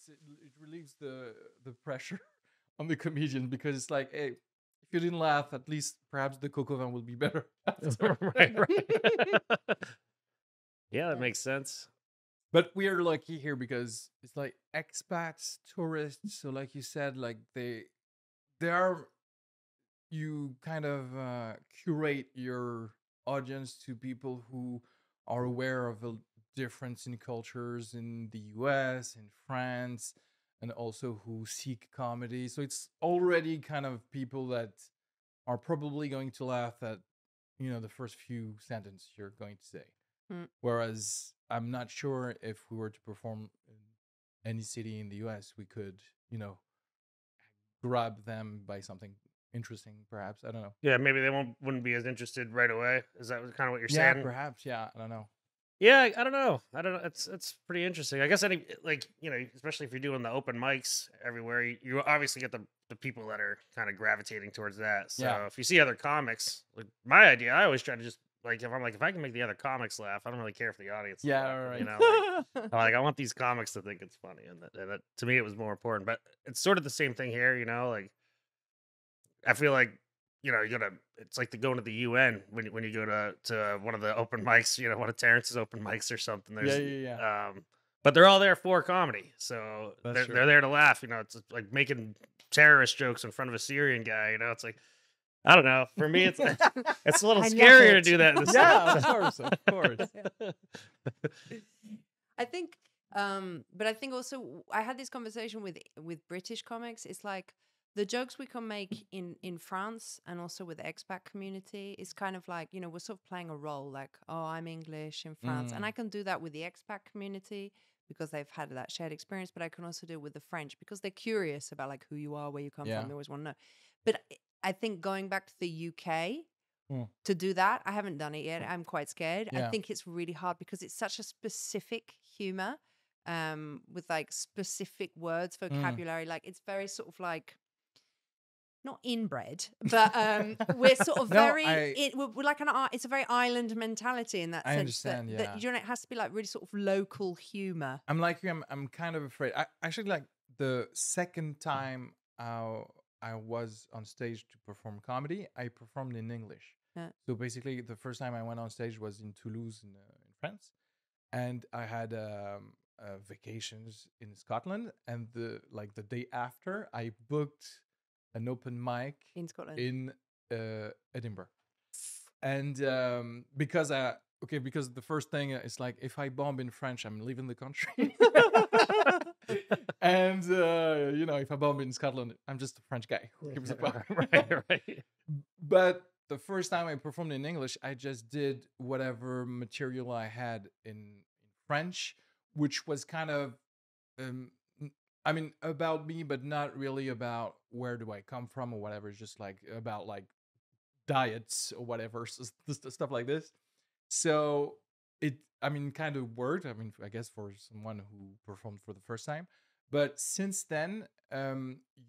it relieves the pressure on the comedian, because it's like, hey, if you didn't laugh, at least perhaps the coq au vin will be better. Right. Yeah, that makes sense. But we are lucky here because it's like expats, tourists. So like you said, like they are, you kind of curate your audience to people who are aware of the difference in cultures in the US, in France, and also who seek comedy. So it's already kind of people that are probably going to laugh at, the first few sentences you're going to say. Whereas I'm not sure if we were to perform in any city in the US, we could, grab them by something interesting, perhaps. I don't know. Yeah, maybe they wouldn't be as interested right away. Is that kind of what you're Yeah, saying? perhaps. Yeah, I don't know. Yeah, I don't know. It's pretty interesting. I guess especially if you're doing the open mics everywhere, you obviously get the people that are kind of gravitating towards that. So if you see other comics, like my idea, I always try to just if I can make the other comics laugh, I don't really care if the audience. Yeah, is laughing, right. I want these comics to think it's funny, and that to me it was more important. But it's sort of the same thing here, I feel like it's like going to the UN when you go to one of the open mics, one of Terrence's open mics or something. There's Yeah. But they're all there for comedy, so That's they're there to laugh. It's like making terrorist jokes in front of a Syrian guy. It's like, I don't know. For me, it's a little scarier to do that. In the Yeah, of course. I think, but I think also I had this conversation with British comics. It's like the jokes we can make in France and also with the expat community is kind of like, we're sort of playing a role, like, oh, I'm English in France, and I can do that with the expat community because they've had that shared experience. But I can also do it with the French because they're curious about like who you are, where you come from. They always want to know. But I think going back to the UK to do that, I haven't done it yet. I'm quite scared. I think it's really hard because it's such a specific humor with like specific words, vocabulary. Like it's very sort of like not inbred, but we're sort of we're like it's a very island mentality in that sense. I understand, that it has to be like really sort of local humor. I'm like you. I'm kind of afraid. I actually, like, the second time I was on stage to perform comedy, I performed in English. So basically, the first time I went on stage was in Toulouse in France, and I had vacations in Scotland. And the day after, I booked an open mic in Scotland, in Edinburgh, and because the first thing is like, if I bomb in French, I'm leaving the country. And if I bomb in Scotland, I'm just a French guy who gives a fuck. Right. But the first time I performed in English, I just did whatever material I had in French, which was kind of, about me, but not really about where do I come from or whatever. It's just like about like diets or whatever, stuff like this. So it, kind of worked. I guess for someone who performed for the first time. But since then,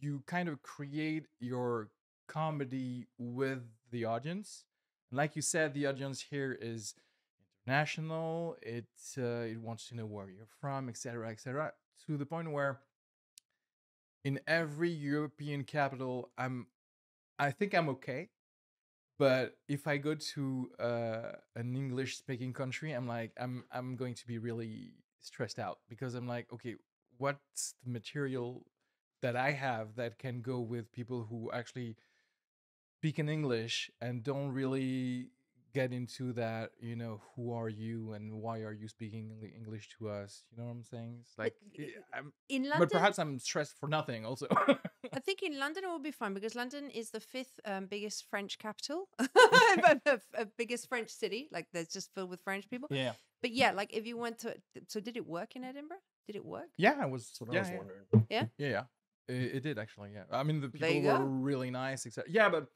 you kind of create your comedy with the audience. And like you said, the audience here is international. It wants to know where you're from, etc., to the point where in every European capital, I think I'm okay. But if I go to an English-speaking country, I'm going to be really stressed out, because I'm like, okay, what's the material that I have that can go with people who actually speak in English and don't really get into that, who are you and why are you speaking English to us? You know what I'm saying? It's like, in London, but perhaps I'm stressed for nothing also. I think in London it will be fine because London is the 5th biggest French capital, biggest French city. Like there's just filled with French people. Yeah. But yeah, like if you went to, so did it work in Edinburgh? Did it work? Yeah, I was. That's what I was wondering. Yeah. Yeah. It did actually. Yeah. The people were really nice, etc. Yeah, but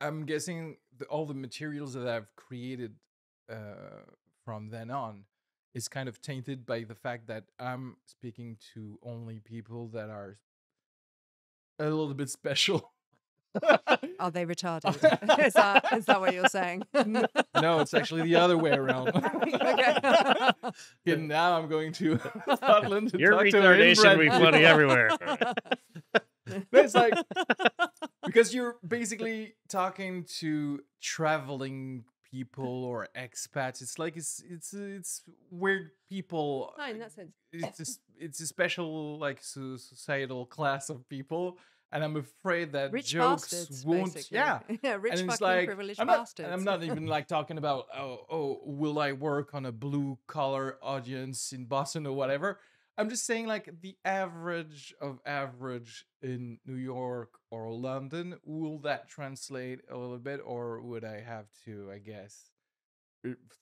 I'm guessing all the materials that I've created from then on is kind of tainted by the fact that I'm speaking to only people that are a little bit special. Are they retarded? is that what you're saying? No, it's actually the other way around. Okay. Okay, now I'm going to Scotland to Your talk to retardation will be inbred funny people. everywhere. But it's like because you're basically talking to traveling people or expats. It's like it's weird people. No, in that sense. It's a special like societal class of people, and I'm afraid that Rich jokes bastards, won't. basically. Yeah, Yeah, rich and it's fucking like privileged I'm not, bastards. and I'm not even like talking about will I work on a blue collar audience in Boston or whatever. I'm just saying like the average of average in New York or London. Will that translate a little bit, or would I have to, I guess,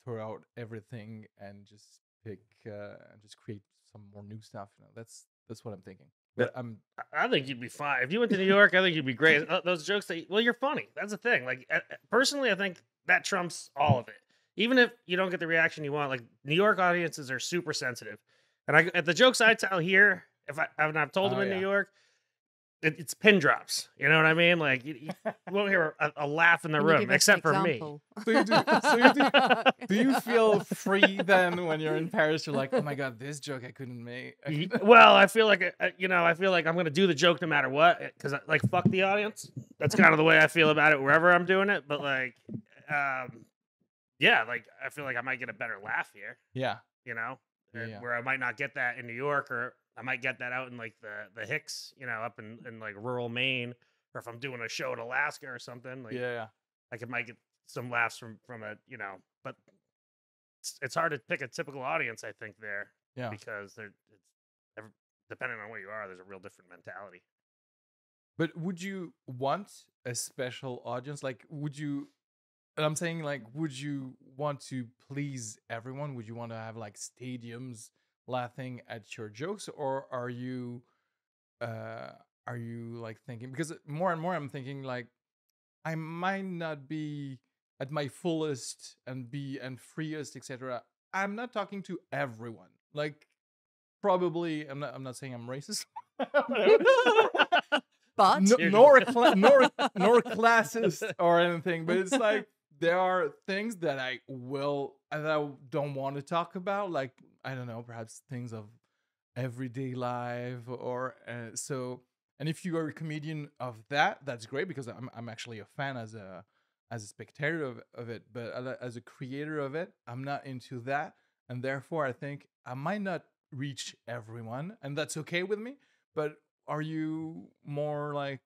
throw out everything and just pick and just create some more new stuff? That's what I'm thinking. But I'm I think you'd be fine if you went to New York. I think you'd be great. Those jokes well, you're funny. That's the thing. Like personally, I think that trumps all of it. Even if you don't get the reaction you want, like New York audiences are super sensitive, and the jokes I tell here, if I've told them in New York, it's pin drops. You know what I mean? Like you won't hear a laugh in the Can you room give us an except for me. example? do you feel free then when you're in Paris? You're like, oh my god, this joke I couldn't make. Well, I feel like I feel like I'm gonna do the joke no matter what, because like fuck the audience. That's kind of the way I feel about it wherever I'm doing it. But like, yeah, like I feel like I might get a better laugh here. Yeah, You know, Yeah. where I might not get that in New York, or I might get that out in like the Hicks, up in like rural Maine, or if I'm doing a show in Alaska or something. Like, yeah. I might get some laughs from a but it's hard to pick a typical audience. I think there, Yeah. because depending on where you are, there's a real different mentality. But would you want a special audience? Like, would you? And I'm saying, like, would you want to please everyone? Would you want to have like stadiums laughing at your jokes, or are you like thinking? Because more and more, I'm thinking like I might not be at my fullest and freest, etc. I'm not talking to everyone. Like, probably, I'm not saying I'm racist. But nor classist or anything, but it's like there are things that I don't want to talk about, like I don't know, perhaps things of everyday life or so. And if you are a comedian of that, that's great, because I'm actually a fan as a spectator of it, but as a creator of it, I'm not into that, and therefore I think I might not reach everyone, and that's okay with me. But are you more like,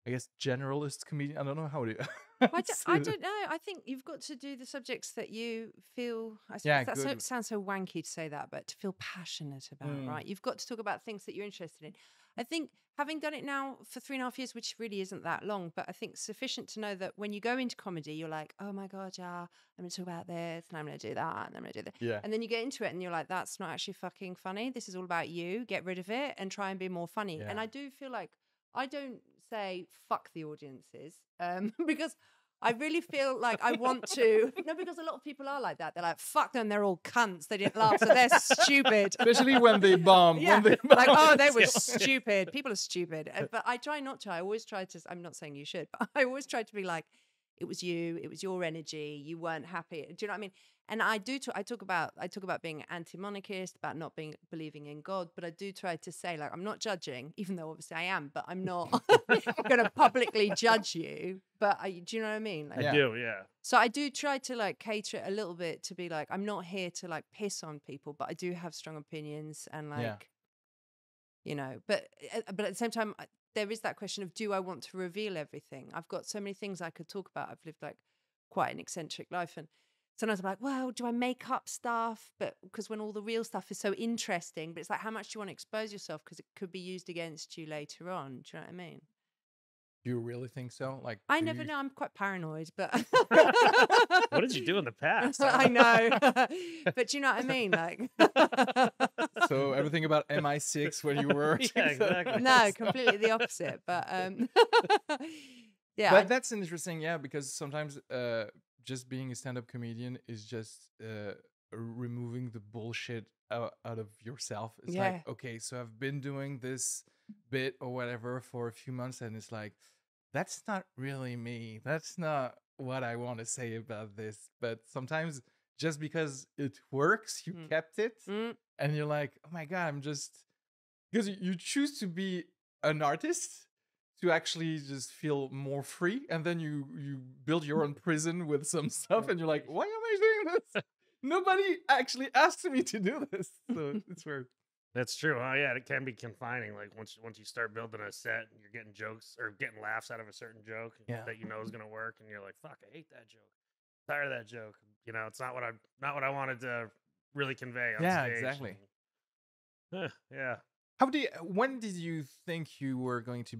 I guess, generalist comedian? I don't know how to. I don't know. I think you've got to do the subjects that you feel. I suppose Yeah, that good. sounds so wanky to say that, but to feel passionate about, right? You've got to talk about things that you're interested in. I think having done it now for 3.5 years, which really isn't that long, but I think sufficient to know that when you go into comedy, you're like, oh my God, yeah, I'm going to talk about this, and I'm going to do that, and I'm going to do that. Yeah. And then you get into it and you're like, that's not actually fucking funny. This is all about you. Get rid of it and try and be more funny. Yeah. And I do feel like I don't say fuck the audiences because I really feel like I want to. No, because a lot of people are like that. They're like, fuck them, they're all cunts. They didn't laugh, so they're stupid. Especially when they bomb. Yeah, When they bomb. like, oh, they were stupid. People are stupid. But I try not to. I always try to, I'm not saying you should, but I always try to be like, it was you, it was your energy, you weren't happy. Do you know what I mean? And I talk about being anti-monarchist, about not believing in God, but I do try to say, like, I'm not judging, even though obviously I am, but I'm not going to publicly judge you. But do you know what I mean? Like, I do, yeah. so I do try to like cater it a little bit to be like, I'm not here to like piss on people, but I do have strong opinions and like, but at the same time, there is that question of, do I want to reveal everything? I've got so many things I could talk about. I've lived like quite an eccentric life, and sometimes I'm like, well, do I make up stuff? But because when all the real stuff is so interesting, but it's like, how much do you want to expose yourself? Because it could be used against you later on. Do you know what I mean? Do you really think so? Like, I never know. I'm quite paranoid, but what did you do in the past? I know, but do you know what I mean? Like, so everything about MI6 when you were Yeah, exactly. No, completely the opposite. But yeah, but that's interesting, because sometimes just being a stand-up comedian is just removing the bullshit out of yourself. It's like, okay, so I've been doing this bit or whatever for a few months, and it's like, that's not really me. That's not what I want to say about this. But sometimes just because it works, you kept it, and you're like, oh my god, I'm just because you choose to be an artist to actually just feel more free, and then you build your own prison with some stuff, and you're like, why am I doing this? Nobody actually asked me to do this, so it's weird. That's true. Oh yeah, it can be confining. Like once you start building a set, and you're getting jokes or getting laughs out of a certain joke that you know is gonna work, and you're like, "Fuck, I hate that joke. Tired of that joke." You know, it's not what I wanted to really convey on stage. Exactly. Yeah. When did you think you were going to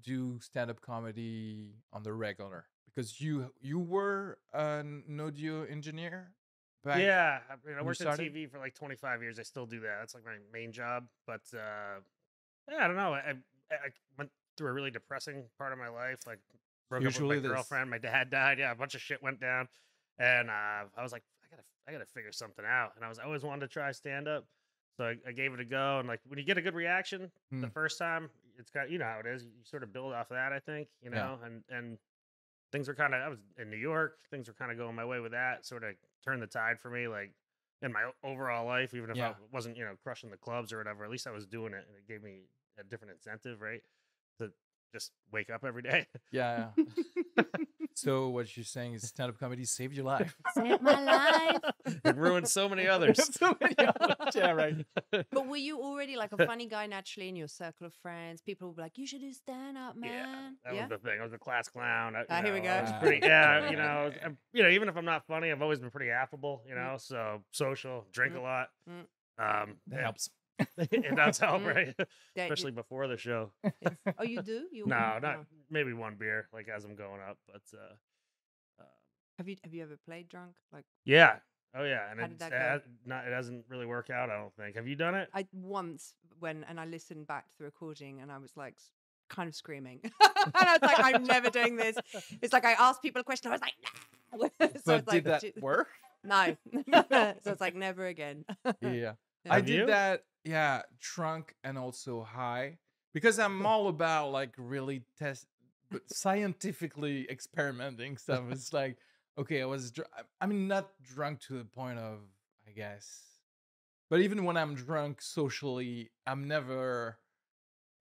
do stand-up comedy on the regular? Because you were an audio engineer. Yeah, I worked in TV for like 25 years. I still do that. That's like my main job. But I don't know. I went through a really depressing part of my life. Like broke up with my girlfriend. My dad died. Yeah, a bunch of shit went down, and I was like, I gotta figure something out. And I always wanted to try stand up, so I gave it a go. And like when you get a good reaction the first time, it's got how it is. You sort of build off of that. I think and things were I was in New York. Things were kind of going my way with that. Sort of turned the tide for me, like in my overall life, even if I wasn't, crushing the clubs or whatever, at least I was doing it, and it gave me a different incentive, right? To just wake up every day. Yeah. So what you're saying is stand-up comedy saved your life. Saved my life. It ruined so many others. Yeah, right. But were you already like a funny guy naturally in your circle of friends? People would be like, you should do stand-up, man. Yeah, that was the thing. I was a class clown. Here we go. I was pretty, even if I'm not funny, I've always been pretty affable, so social, drink a lot. That helps. It does help, right? Especially before the show. Yes. Oh, you do? No, not maybe one beer, like as I'm going up. But have you ever played drunk? Like yeah, oh yeah, and how did that go? It doesn't really work out. I don't think. Have you done it? I once and I listened back to the recording, and I was like kind of screaming, and I was like, I'm never doing this. It's like I asked people a question, I was like, no. So but did that work? No. So it's like never again. Yeah. I did that, drunk and also high, because I'm all about like really scientifically experimenting stuff. It's like, okay, I mean, not drunk to the point of, I guess, but even when I'm drunk socially, I'm never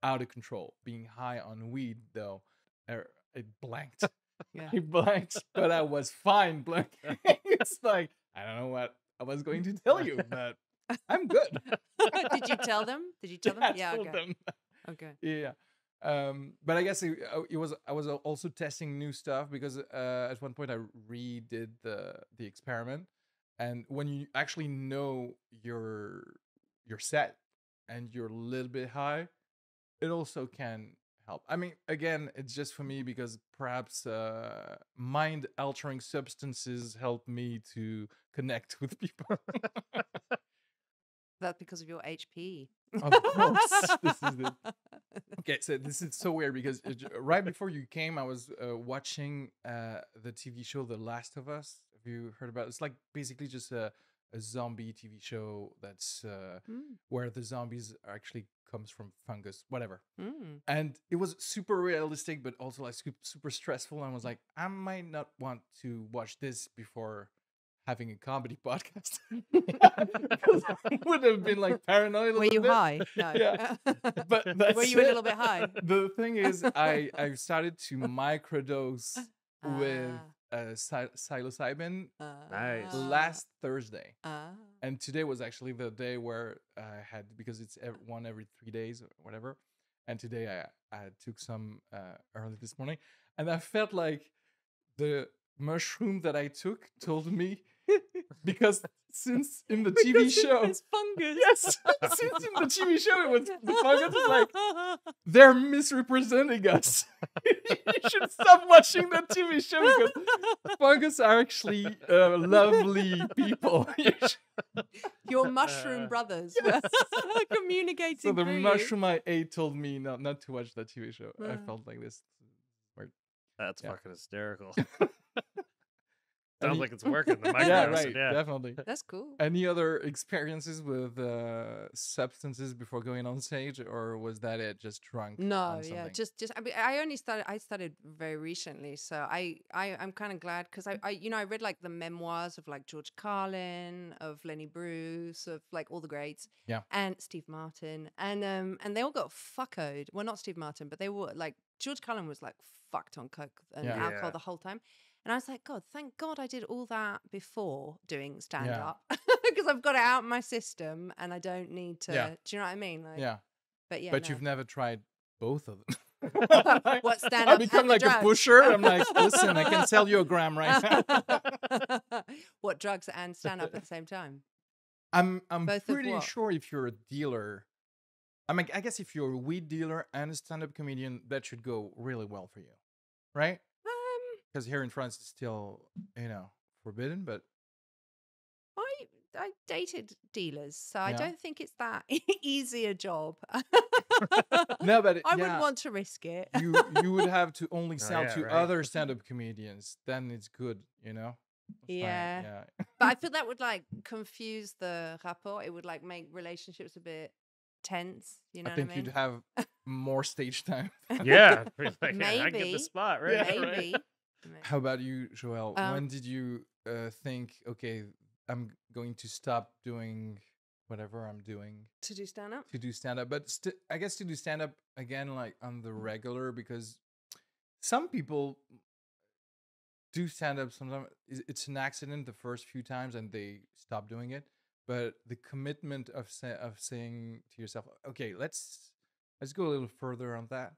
out of control. Being high on weed, though, it blanked. It blanked, but I was fine blanking. It's like, I don't know what I was going to tell you, but I'm good. Did you tell them? Yeah, told them. Okay. Yeah. But I guess I was also testing new stuff, because at one point I redid the experiment, and when you actually know your set and you're a little bit high, it also can help. I mean, again, it's just for me because perhaps mind altering substances help me to connect with people. That's because of your HP. Of course. This is it. Okay, so this is so weird because right before you came, I was watching the TV show The Last of Us. Have you heard about it? It's like basically just a zombie TV show that's where the zombies actually comes from fungus, whatever. And it was super realistic, but also like super stressful. And I was like, I might not want to watch this before having a comedy podcast. Because I would have been like paranoid. Were you high? No. Yeah. But that's were you a little bit high? The thing is, I started to microdose with psilocybin Nice. last Thursday. And today was actually the day where I had, because it's one every 3 days or whatever. And today I took some early this morning. And I felt like the mushroom that I took told me, because since in the TV show, it's fungus. Yes, since in the TV show it was the fungus was like, they're misrepresenting us. You should stop watching the TV show because fungus are actually lovely people. Your mushroom brothers were communicating. So the mushroom I ate told me not to watch that TV show. I felt like this. That's fucking hysterical. Sounds like it's working. The Yeah, microdosing, right. yeah. Definitely. That's cool. Any other experiences with substances before going on stage, or was that it? Just drunk No, on yeah, something? just I mean, I started very recently, so I'm kind of glad because I read like the memoirs of like George Carlin, of Lenny Bruce, of like all the greats, Yeah. and Steve Martin, and they all got fuckoed. Well, not Steve Martin, but they were like George Carlin was like fucked on coke and Yeah. alcohol Yeah. the whole time. And I was like, God, thank God I did all that before doing stand Yeah. up because I've got it out of my system and I don't need to. Yeah. Do you know what I mean? Like, Yeah. but yeah, But no. you've never tried both of them. What, stand I up become and the like a drugs? pusher. I'm like, listen, I can sell you a gram right now. What, drugs and stand up at the same time? I'm Both of pretty what? sure if you're a dealer, I mean, I guess if you're a weed dealer and a stand-up comedian, that should go really well for you, right? Because here in France, it's still, forbidden. But I dated dealers, so I Yeah. don't think it's that easy a job. no, but I wouldn't want to risk it. you would have to only sell yeah, to right. other stand-up comedians. Then it's good, It's fine, Yeah. yeah. But I feel that would like confuse the rapport. It would like make relationships a bit tense. You know I think what I mean? you'd have more stage time. Yeah. Like, I get Maybe. the spot, right? Yeah. Right. Maybe. How about you, Joëlle? Um, When did you think, okay, I'm going to stop doing whatever I'm doing To do stand up? to do stand-up? But I guess to do stand-up again, like on the regular, because some people do stand-up sometimes. It's an accident the first few times and they stop doing it. But the commitment of saying to yourself, okay, let's go a little further on that.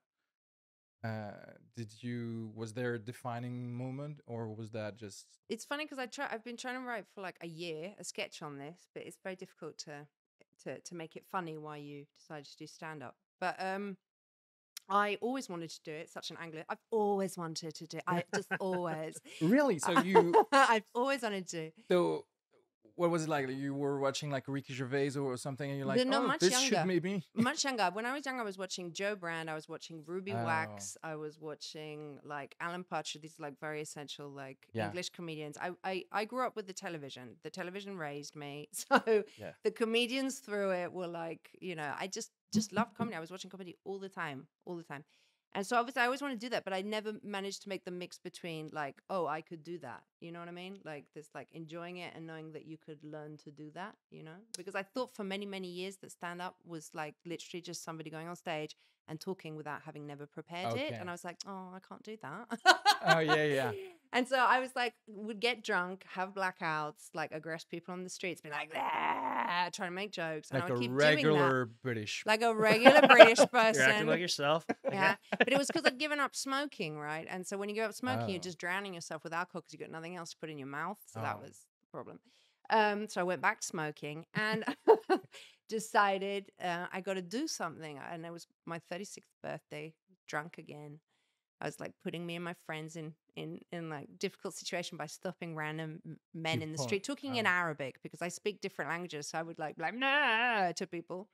Was there a defining moment, or was that just It's funny because I've been trying to write for like a year a sketch on this, but it's very difficult to make it funny why you decided to do stand up. But I always wanted to do it. Such an angler. I've always wanted to do. I just always. really? So you I've always wanted to. so what was it like? You were watching like Ricky Gervais or something, and you're like, They're not oh, much this younger. should maybe. Much younger. When I was young, I was watching Joe Brand. I was watching Ruby Oh. Wax. I was watching like Alan Partridge. These like very essential like Yeah. English comedians. I grew up with the television. The television raised me. So Yeah. the comedians through it were like, I just loved comedy. I was watching comedy all the time. And so obviously I always want to do that, but I never managed to make the mix between like, oh, I could do that. You know what I mean? Like this, like enjoying it and knowing that you could learn to do that, because I thought for many, many years that stand up was like literally just somebody going on stage and talking without having never prepared it. Okay. And I was like, oh, I can't do that. Oh, yeah. And so I was like, would get drunk, have blackouts, like aggress people on the streets, be like, ah, trying to make jokes. And Like I would a keep doing that. regular British. Like a regular British person. You're acting like yourself. Yeah, but it was because I'd given up smoking, right? And so when you give up smoking, you're Oh. just drowning yourself with alcohol because you got nothing else to put in your mouth. So that Oh. was the problem. So I went back to smoking and decided I got to do something. And it was my 36th birthday, drunk again. I was like putting me and my friends in like difficult situation by stopping random men in the street, talking in Arabic because I speak different languages. So I would like nah to people.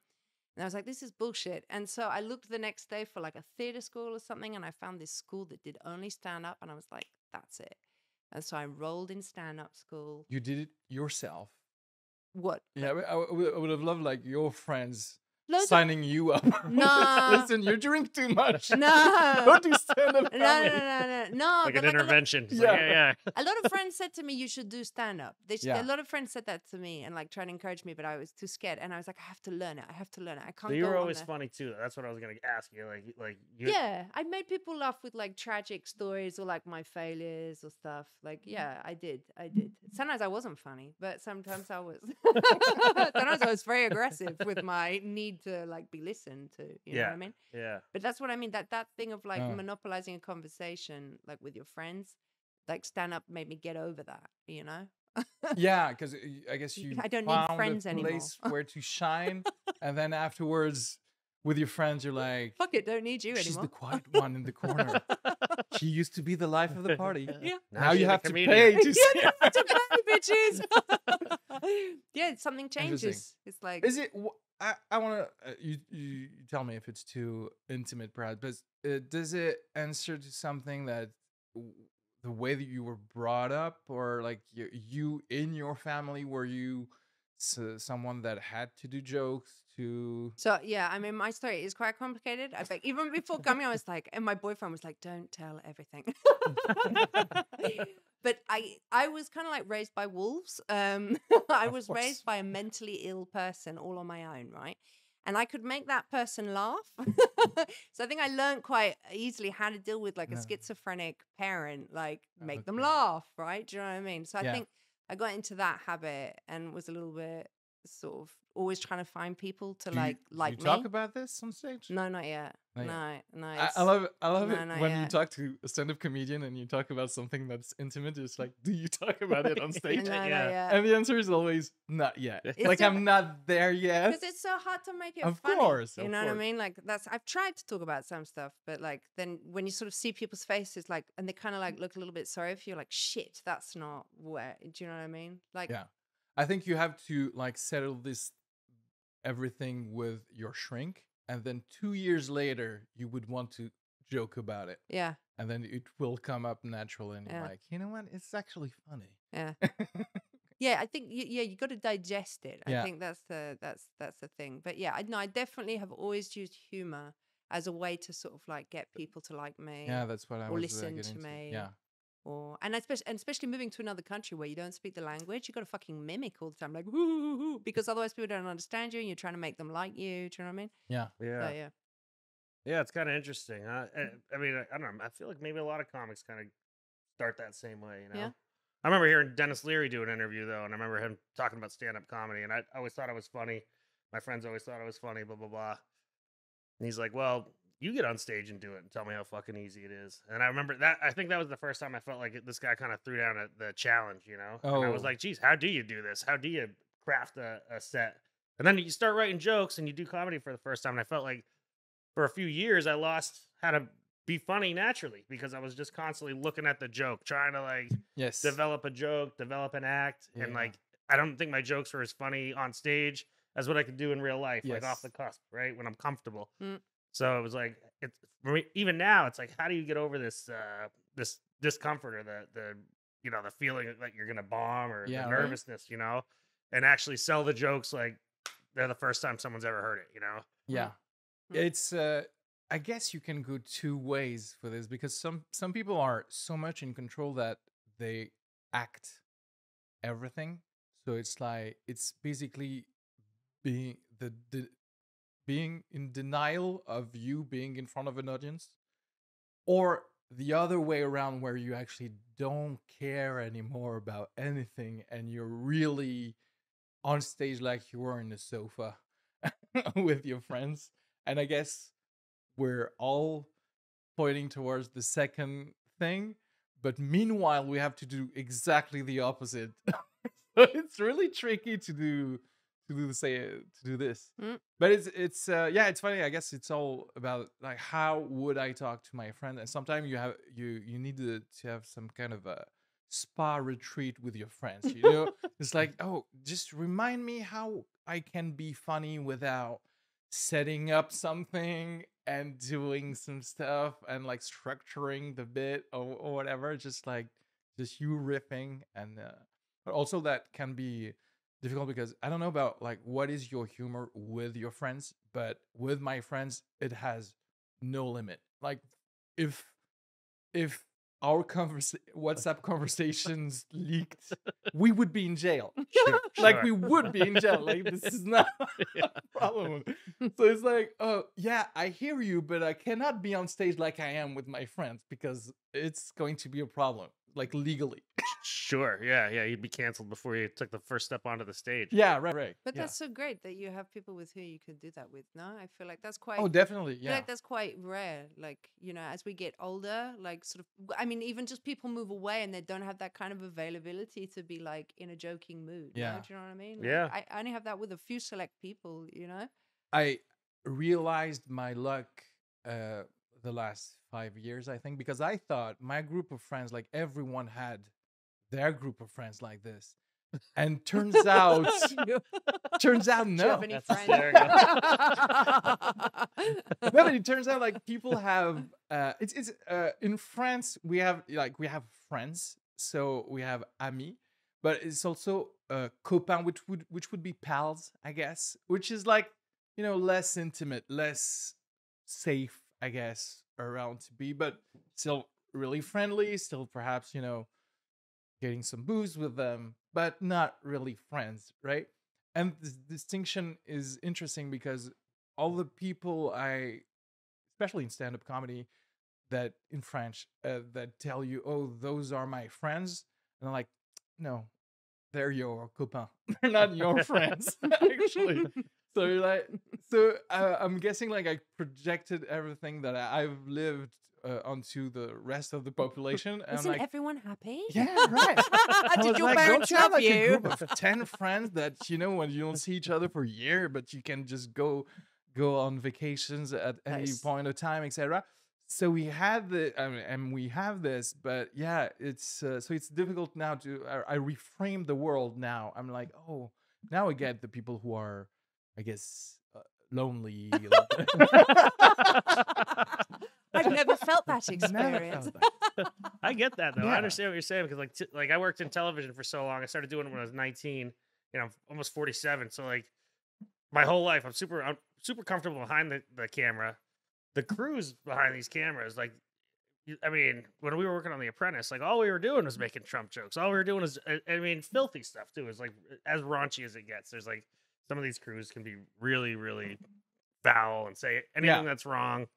And I was like, this is bullshit. And so I looked the next day for like a theater school or something. And I found this school that did only stand up. And I was like, that's it. And so I enrolled in stand up school. You did it yourself. What? Yeah, I would have loved like your friends Loads of- signing you up. No. Listen, you drink too much. No. Don't do stand-up No. Like but an intervention. It's Yeah. like, yeah. a lot of friends said to me, you should do stand up. Yeah. A lot of friends said that to me and like trying to encourage me, but I was too scared. And I was like, I have to learn it. I can't So you go were on always there. funny too. That's what I was gonna ask you. Like you. Yeah, I made people laugh with like tragic stories or like my failures or stuff. Like, yeah, I did. Sometimes I wasn't funny, but sometimes I was. Sometimes I was very aggressive with my need to like be listened to. You know what I mean? Yeah. But that's what I mean. That thing of like Oh. monopolizing a conversation like with your friends, like stand up made me get over that. Yeah, because I guess you I don't need found friends a anymore. place where to shine, and then afterwards, with your friends, you're like, Fuck it, don't need you she's anymore. the quiet one in the corner. She used to be the life of the party. Yeah. Now she's you a have to comedian. pay to see. You don't have to pay, bitches. Yeah, something changes. Interesting. It's like Is it? I want to. You tell me if it's too intimate, perhaps. But does it answer to something that the way that you were brought up, or like you in your family, were you someone that had to do jokes to? So yeah, I mean, my story is quite complicated. I think even before coming, I was like, and my boyfriend was like, "Don't tell everything." But I was kind of like raised by wolves. I Of was course. raised by a mentally ill person all on my own, right? And I could make that person laugh. So I think I learned quite easily how to deal with like a Yeah. schizophrenic parent, like make them Okay. laugh, right? Do you know what I mean? So I Yeah. think I got into that habit and was a little bit sort of always trying to find people to Do you, like do you me. talk about this on stage? No, not yet. Not yet. No, I it's love it. I love no, it not when you yet. talk to a stand-up comedian and you talk about something that's intimate. It's like, do you talk about it on stage? No, not Yeah. yet. And the answer is always not yet. It's Like so- I'm not there yet. Because it's so hard to make it Of funny. course, You of know what I course. mean? Like I've tried to talk about some stuff, but like then when you sort of see people's faces, like, and they kind of like look a little bit sorry for you, like, shit, that's not where. Do you know what I mean? Like, Yeah, I think you have to like settle this everything with your shrink, and then 2 years later you would want to joke about it, yeah, and then it will come up naturally, and you're Yeah. like, you know what? It's actually funny. yeah, yeah. I think you got to digest it. I Yeah. think that's the thing. But yeah, I definitely have always used humor as a way to sort of like get people to like me. Yeah, that's what I Or was listen getting to me. Yeah, And especially moving to another country where you don't speak the language, you got to fucking mimic all the time, like whoo, because otherwise people don't understand you, and you're trying to make them like you. Do you know what I mean? yeah, Yeah. So, yeah. Yeah, it's kind of interesting. I mean, I don't know. I feel like maybe a lot of comics kind of start that same way, you know? Yeah. I remember hearing Dennis Leary do an interview, though, and I remember him talking about stand-up comedy, and I always thought it was funny. My friends always thought it was funny, blah, blah, blah. And he's like, well, you get on stage and do it and tell me how fucking easy it is. And I remember that. I think that was the first time I felt like this guy kind of threw down the challenge, you know? And I was Oh. like, geez, how do you do this? How do you craft a set? And then you start writing jokes and you do comedy for the first time. And I felt like for a few years, I lost how to be funny naturally because I was just constantly looking at the joke, trying to like yes, develop a joke, develop an act. And Yeah. like, I don't think my jokes were as funny on stage as what I could do in real life, like off Yes. the cusp, right? When I'm comfortable. Mm. So it was like, it's for me, even now, it's like, how do you get over this this discomfort or the you know, the feeling that you're gonna bomb or Yeah, the right. nervousness, you know, and actually sell the jokes like they're the first time someone's ever heard it, you know? yeah. Mm. It's I guess you can go two ways for this, because some people are so much in control that they act everything. So it's like it's basically being being in denial of you being in front of an audience, or the other way around, where you actually don't care anymore about anything and you're really on stage like you were in the sofa with your friends. And I guess we're all pointing towards the second thing, but meanwhile we have to do exactly the opposite. So it's really tricky to do this. Mm. But it's yeah, it's funny. I guess it's all about like, how would I talk to my friend? And sometimes you need to have some kind of a spa retreat with your friends, you know. It's like, oh, just remind me how I can be funny without setting up something and doing some stuff and like structuring the bit or whatever. Just you riffing. And but also that can be difficult, because I don't know about like what is your humor with your friends, but with my friends it has no limit. Like if our WhatsApp conversations leaked, we would be in jail. Like we would be in jail. Like this is not a problem. So it's like, oh yeah, I hear you, but I cannot be on stage like I am with my friends, because it's going to be a problem, like legally. Sure. Yeah. Yeah. You'd be canceled before you took the first step onto the stage. Yeah, right. But Yeah. that's so great that you have people with who you could do that with. No, I feel like that's quite. Oh, definitely. I feel Yeah. like that's quite rare. Like, you know, as we get older, like sort of, I mean, even just people move away and they don't have that kind of availability to be like in a joking mood. Yeah. No? Do you know what I mean? Like, Yeah. I only have that with a few select people, you know? I realized my luck the last 5 years, I think, because I thought my group of friends, like everyone had their group of friends like this. And turns out Do no. you have any That's friends? hysterical. No, but it turns out like people have it's in France we have friends. So we have ami, but it's also copain, which would be pals, I guess, which is like, less intimate, less safe, I guess, around to be, but still really friendly, still perhaps, getting some booze with them, but not really friends, right? And this distinction is interesting because all the people especially in stand-up comedy, that in French, that tell you, "Oh, those are my friends," and I'm like, "No, they're your copains. They're not your friends, actually." So you're like, I'm guessing like I projected everything that I've lived onto the rest of the population, and Isn't I'm like, everyone happy? yeah, right. I Did was your like, parents don't you have love like a you? group of 10 friends that when you don't see each other for a year, but you can just go on vacations at any Nice. point of time, etc. So we had and we have this, but yeah, it's so it's difficult now to. I reframe the world now. I'm like, oh, now I get the people who are, I guess, lonely. I've never felt that Never experience. felt that. I get that though. Yeah. I understand what you're saying because like I worked in television for so long. I started doing it when I was 19. I'm almost 47. So like my whole life, I'm super comfortable behind the camera. The crews behind these cameras, like, I mean, when we were working on The Apprentice, like all we were doing was making Trump jokes. All we were doing is, I mean, filthy stuff too. Is like as raunchy as it gets. There's like some of these crews can be really, really foul and say anything that's wrong.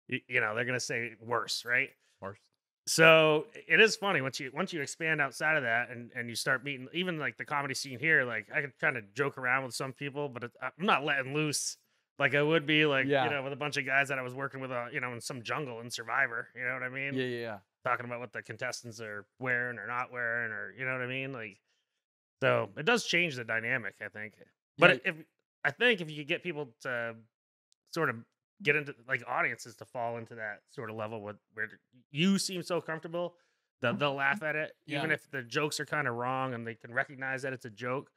They're gonna say worse, right? Worse. So it is funny once you expand outside of that and you start meeting even like the comedy scene here. Like I can kind of joke around with some people, but I'm not letting loose like I would be like with a bunch of guys that I was working with in some jungle in Survivor. You know what I mean? Yeah. Talking about what the contestants are wearing or not wearing, or you know what I mean? Like, so it does change the dynamic, I think. But if you could get people to sort of get into like audiences to fall into that sort of level where you seem so comfortable that they'll laugh at it, even if the jokes are kind of wrong and they can recognize that it's a joke,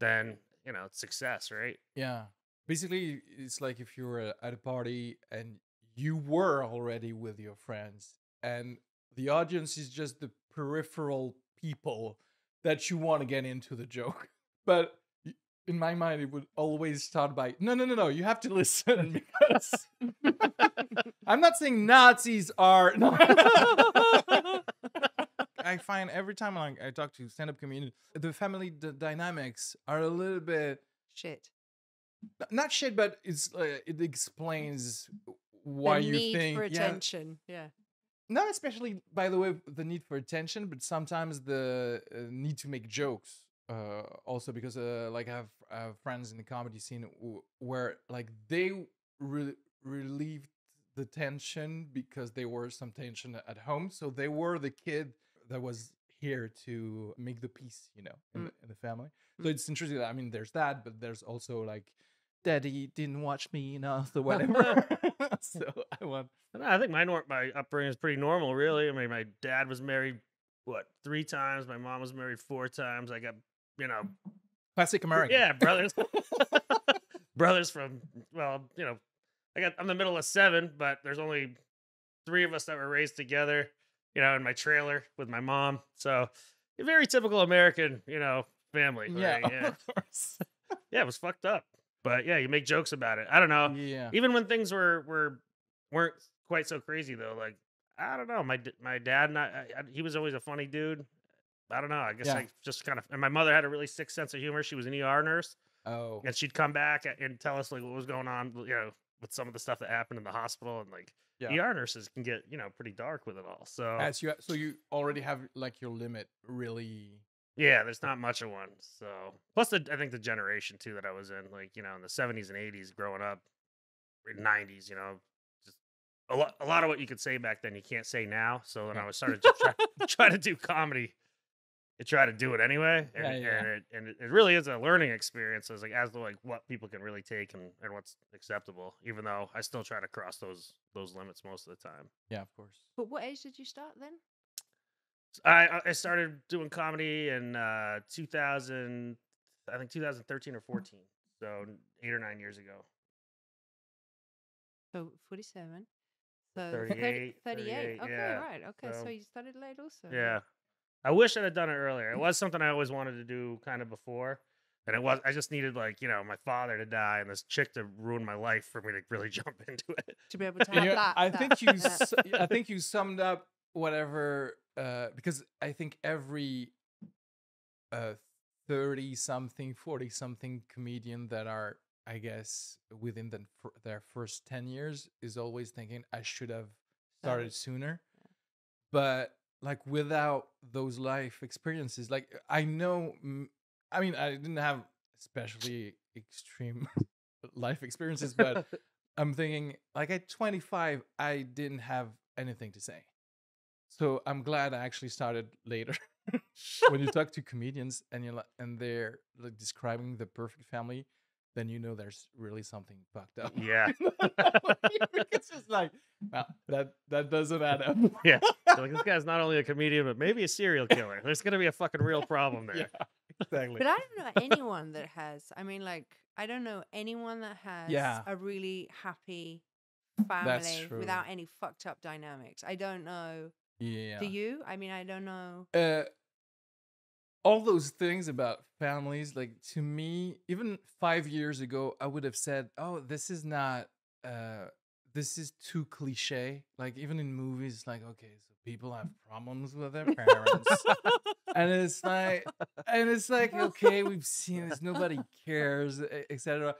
then it's success, right? Yeah. Basically, it's like if you were at a party and you were already with your friends, and the audience is just the peripheral people that you want to get into the joke. But in my mind, it would always start by, no, you have to listen because I'm not saying Nazis are. No. I find every time I talk to stand-up community, the family dynamics are a little bit Shit. not shit, but it explains why the you need think for attention. Yeah. Not especially, by the way, the need for attention, but sometimes the need to make jokes. Also because like I have friends in the comedy scene where like they relieved the tension because there was some tension at home, so they were the kid that was here to make the peace, in the family. So it's interesting that, I mean, there's that, but there's also like, daddy didn't watch me enough or whatever. So I think my upbringing is pretty normal, really. I mean, my dad was married 3 times. My mom was married 4 times. I got classic American. Yeah, brothers. Brothers from I'm the middle of 7, but there's only 3 of us that were raised together, in my trailer with my mom. So a very typical American, family. Yeah, right? Yeah. Of course. Yeah, it was fucked up. But yeah, you make jokes about it. I don't know. Yeah. Even when things weren't quite so crazy though. Like, I don't know. My dad and he was always a funny dude. I don't know. I guess I just kind of, and my mother had a really sick sense of humor. She was an ER nurse. Oh. And she'd come back and tell us like what was going on, with some of the stuff that happened in the hospital, and like ER nurses can get, pretty dark with it all. So so you already have like your limit really. Yeah, there's not much of one. So plus I think the generation too that I was in, like, in the 70s and 80s growing up, or 90s, just a lot of what you could say back then you can't say now. So then I was started to try to do comedy and try to do it anyway. And it really is a learning experience as to like what people can really take and what's acceptable, even though I still try to cross those limits most of the time. Yeah, of course. But what age did you start then? I started doing comedy in 2000, I think 2013 or 14. So 8 or 9 years ago. So 47, So 38, 38. Okay, yeah. right. Okay, so So, you started late also. yeah. I wish I'd have done it earlier. It was something I always wanted to do kind of before. And I just needed like, my father to die and this chick to ruin my life for me to really jump into it. To be able to have that. I that. think you summed up whatever because I think every 30 something 40 something comedian that are, I guess, within their first 10 years is always thinking I should have started sooner. But like without those life experiences, like I know, I mean, I didn't have especially extreme life experiences, but I'm thinking like at 25 I didn't have anything to say, so I'm glad I actually started later. When you talk to comedians and and they're like describing the perfect family, then you know there's really something fucked up. Yeah. It's just like, well, that doesn't add up. Yeah. Like, this guy's not only a comedian, but maybe a serial killer. There's going to be a fucking real problem there. Yeah, exactly. But I don't know anyone that has. I mean, like, I don't know anyone that has a really happy family without any fucked up dynamics. I don't know. Yeah. Do you? I mean, I don't know. All those things about families, like to me, even 5 years ago, I would have said, "Oh, this is not. This is too cliche." Like even in movies, like okay, so people have problems with their parents, and it's like okay, we've seen this, nobody cares, etc.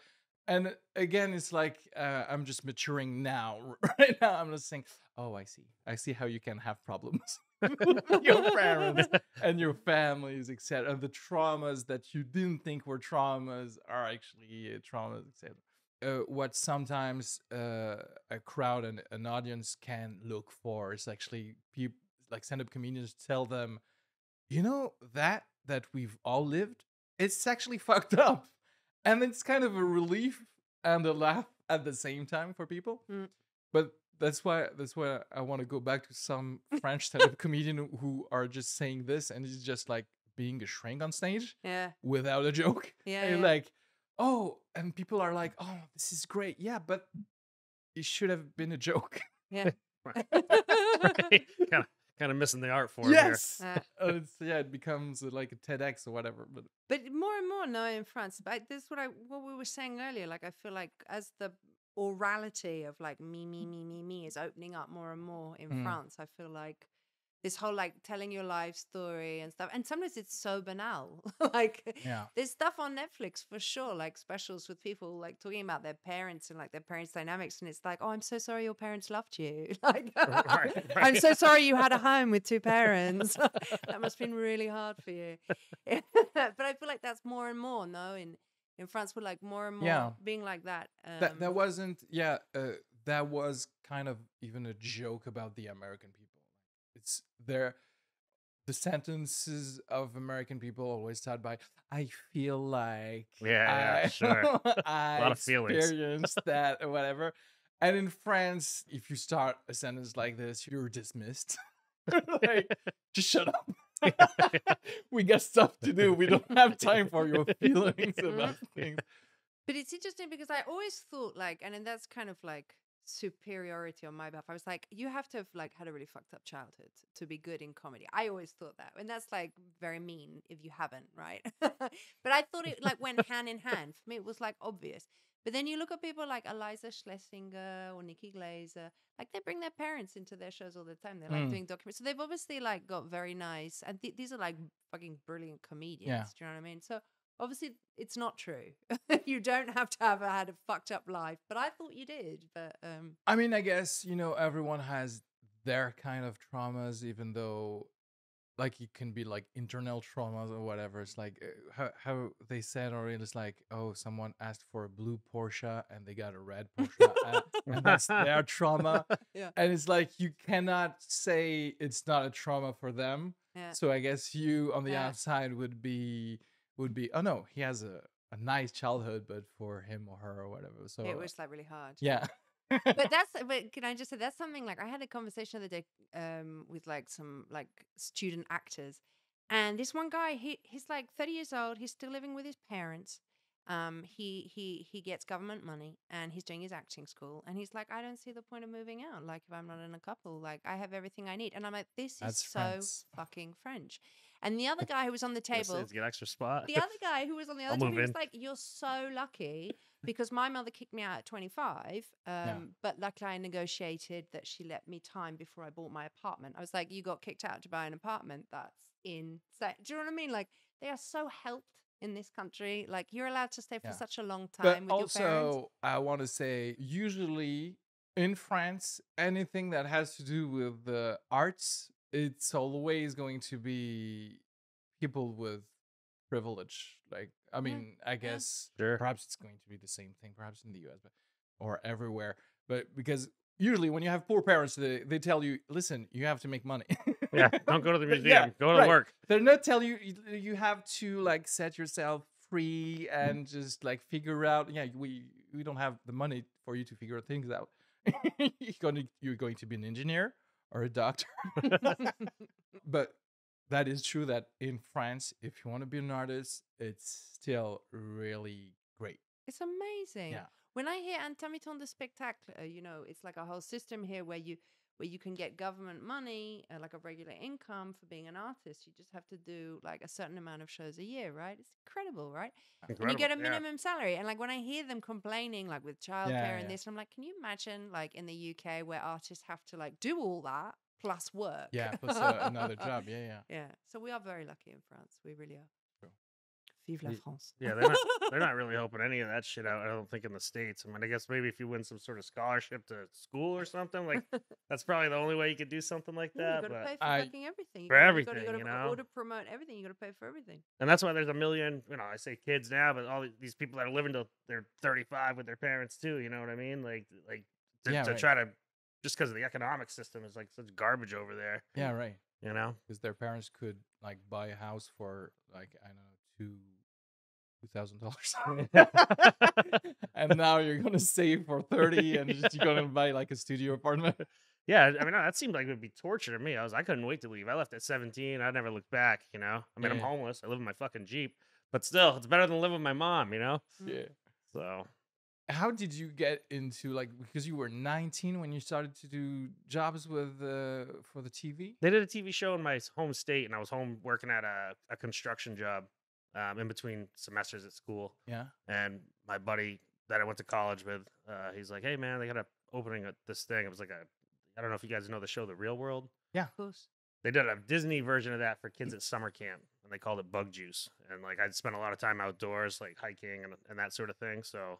And again, it's like I'm just maturing now. Right now, I'm just saying, "Oh, I see how you can have problems." With your parents and your families, etc. And the traumas that you didn't think were traumas are actually traumas, etc. What sometimes a crowd and an audience can look for is actually people like stand-up comedians tell them, that we've all lived, it's actually fucked up, and it's kind of a relief and a laugh at the same time for people. But that's why I want to go back to some French stand-up comedian who are just saying this, and it's just like being a shrink on stage, without a joke. And like, oh, and people are like, oh, this is great, yeah, but it should have been a joke. Yeah. Right. Kind of missing the art form yes. Here. It becomes like a TEDx or whatever. But more and more now in France. But this is what we were saying earlier. Like I feel like as the orality of like me is opening up more and more in France. I feel like this whole like telling your life story and stuff, and sometimes it's so banal. Like there's stuff on Netflix for sure, like specials with people like talking about their parents and like their parents' dynamics, and it's like, oh, I'm so sorry your parents loved you. Like right. I'm so sorry you had a home with two parents. That must have been really hard for you. But I feel like that's more and more in France, we're like more and more being like that. That wasn't, that was kind of even a joke about the American people. It's the sentences of American people always start by, I feel like. Yeah, sure. I a lot of feelings. experienced that or whatever. And in France, if you start a sentence like this, you're dismissed. Like, just shut up. We got stuff to do. We don't have time for your feelings about things. But it's interesting because I always thought like, and then that's kind of like superiority on my behalf. I was like, you have to have like had a really fucked up childhood to be good in comedy. I always thought that, and that's like very mean if you haven't, right? But I thought it like went hand in hand. For me, it was like obvious. But then you look at people like Eliza Schlesinger or Nikki Glaser, like they bring their parents into their shows all the time. They're like doing documentaries. So they've obviously like got very nice, and these are like fucking brilliant comedians. Yeah. Do you know what I mean? So obviously it's not true. You don't have to have had a fucked up life, but I thought you did. But I mean, I guess, everyone has their kind of traumas, even though like it can be like internal traumas or whatever. It's like how they said already, it's like, oh, someone asked for a blue Porsche and they got a red Porsche, and that's their trauma. Yeah. And it's like you cannot say it's not a trauma for them. Yeah. So I guess you on the outside would be, oh no, he has a nice childhood, but for him or her or whatever, so it was like really hard. yeah. But can I just say that's something like I had a conversation the other day with like some like student actors, and this one guy he's like 30 years old, he's still living with his parents, he gets government money and he's doing his acting school, and he's like, I don't see the point of moving out. Like, if I'm not in a couple, like, I have everything I need. And I'm like, this is so France. fucking French. And the other guy who was on the table, Get an extra spot. the other guy who was on the I'll other table, move he was in. like, you're so lucky because my mother kicked me out at 25. But luckily I negotiated that she let me time before I bought my apartment. I was like, you got kicked out to buy an apartment? That's insane. Do you know what I mean? Like, they are so helped in this country. Like, you're allowed to stay for such a long time But with your parents. also, I want to say, usually in France, anything that has to do with the arts, it's always going to be people with privilege. Like, I mean, I guess Sure. perhaps it's going to be the same thing, perhaps in the US, but or everywhere. But because usually when you have poor parents, they tell you, listen, you have to make money. Yeah, don't go to the But museum. Go to work. They're not telling you have to like set yourself free and just like figure out. Yeah, we don't have the money for you to figure things out. You're going to be an engineer or a doctor. But that is true that in France, if you want to be an artist, it's still really great. It's amazing. Yeah. When I hear Intermittent de Spectacle, it's like a whole system here where you can get government money, like a regular income for being an artist. You just have to do like a certain amount of shows a year, right? It's incredible, right? And you get a minimum salary. And like when I hear them complaining, like with childcare and this, I'm like, can you imagine like in the UK where artists have to like do all that plus work? Yeah, plus another job. Yeah. So we are very lucky in France. We really are. True. Vive la France. Yeah, they're not really helping any of that shit out. I don't think in the States. I mean, I guess maybe if you win some sort of scholarship to school or something, like that's probably the only way you could do something like Yeah, that. you got to pay But for fucking everything. for everything, you got you to know? order, promote everything. You got to pay for everything. and that's why there's a million. I say kids now, but all these people that are living till they're 35 with their parents too. You know what I mean? Like to try to just because of the economic system is like such garbage over there. Yeah, right. You know? Because their parents could like buy a house for like I don't know $2,000, and now you're gonna save for 30, and you're gonna buy like a studio apartment. Yeah, I mean, that seemed like it would be torture to me. I couldn't wait to leave. I left at 17. I never looked back, I mean, I'm homeless. I live in my fucking Jeep. But still, it's better than living with my mom, Yeah. So, How did you get into like because you were 19 when you started to do jobs with for the TV? they did a TV show in my home state, and I was home working at a construction job in between semesters at school. Yeah. And my buddy that I went to college with, he's like, hey, man, they got an opening at this thing. It was like I don't know if you guys know the show The Real World. Yeah. Of course. They did a Disney version of that for kids at summer camp, and they called it Bug Juice. And like I'd spent a lot of time outdoors, like hiking and that sort of thing. So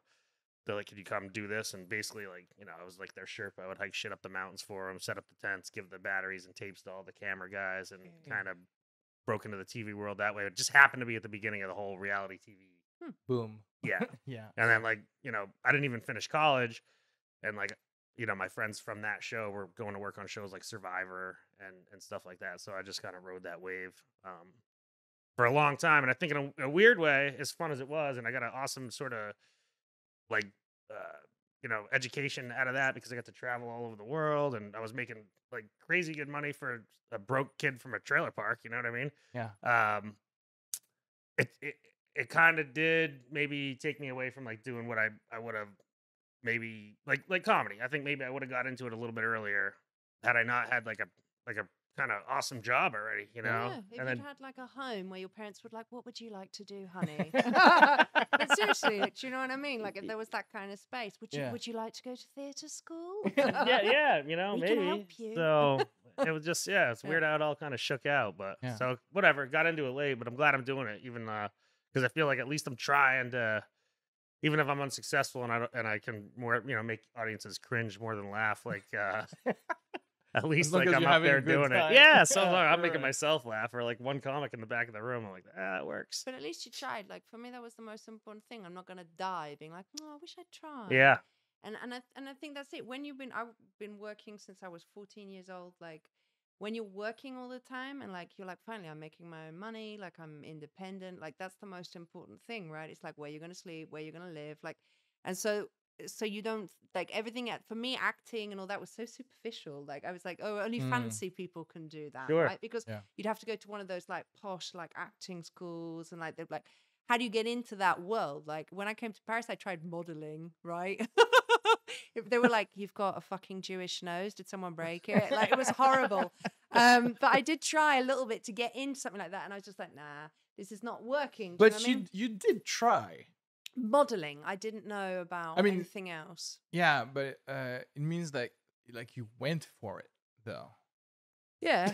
they're like, "Could you come do this?" And basically, like I was like their Sherpa. I would hike shit up the mountains for them, set up the tents, give the batteries and tapes to all the camera guys, and kind of broke into the TV world that way. It just happened to be at the beginning of the whole reality TV. Boom. Yeah. Yeah. And then like I didn't even finish college, and like my friends from that show were going to work on shows like Survivor and stuff like that. So I just kind of rode that wave for a long time. And I think in a weird way, as fun as it was, and I got an awesome sort of like, education out of that because I got to travel all over the world, and I was making like crazy good money for a broke kid from a trailer park. You know what I mean? Yeah. It kind of did maybe take me away from like doing what I would have maybe like comedy. I think maybe I would have got into it a little bit earlier had I not had like a kind of awesome job already, Yeah, if And you'd then had like a home where your parents would like, what would you like to do, honey? But seriously, like, do you know what I mean? Like if there was that kind of space, would you like to go to theatre school? yeah, We maybe. can help you. So it was just it's weird how it all kind of shook out, but so whatever, got into it late, but I'm glad I'm doing it even because I feel like at least I'm trying to. Even if I'm unsuccessful and I can more make audiences cringe more than laugh, like at least like I'm out there doing it. Yeah, so I'm making myself laugh, or like one comic in the back of the room. I'm like, that works. But at least you tried. Like for me, that was the most important thing. I'm not gonna die being like, oh, I wish I'd tried. Yeah. And I think that's it. When I've been working since I was 14 years old. Like when you're working all the time and like you're like, finally I'm making my own money, like I'm independent, like that's the most important thing, right? It's like where you're gonna sleep, where you're gonna live, like, and so you don't like everything for me, acting and all that was so superficial. Like I was like, oh, only fancy people can do that, right? Because you'd have to go to one of those like posh like acting schools, and like they'd like how do you get into that world? Like when I came to Paris, I tried modeling, right? They were like, "You've got a fucking Jewish nose. Did someone break it?" Like it was horrible. But I did try a little bit to get into something like that, and I was just like, "Nah, this is not working." Do you know But what I mean? you did try. Modeling, I didn't know about I mean, anything else. Yeah, but it means that like you went for it though. Yeah.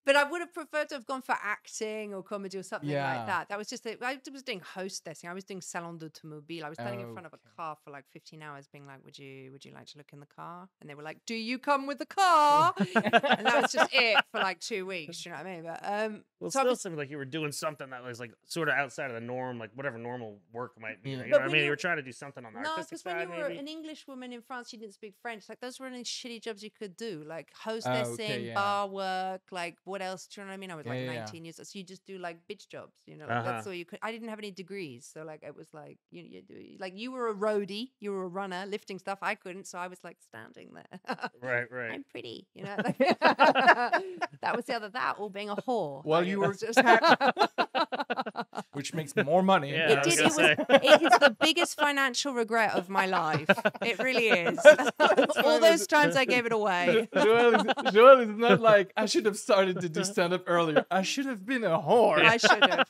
But I would have preferred to have gone for acting or comedy or something like that. That was just it. I was doing hostessing. I was doing salon d'automobile. I was standing in front of a car for like 15 hours being like, would you like to look in the car? And they were like, do you come with the car? And that was just it for like 2 weeks. You know what I mean? But well, so still seemed like you were doing something that was like sort of outside of the norm, like whatever normal work might be. You know But what I when mean? you- You were trying to do something on the no, artistic because when side, you were maybe. an English woman in France, you didn't speak French. Like those were any shitty jobs you could do, like hostessing, bar work. Like what else? Do you know what I mean? I was like 19 years, so you just do like bitch jobs. You know, like that's all you could. I didn't have any degrees, so like it was like you do like you were a roadie, you were a runner, lifting stuff. I couldn't, so I was like standing there. Right. I'm pretty, you know. Like, that was the other that or being a whore. Well, like, you it were, was just- which makes more money. Yeah, It I was did. gonna It is the biggest financial regret of my life. It really is. All those times I gave it away. Joëlle is not like, I should have started to do stand-up earlier. I should have been a whore. I should have.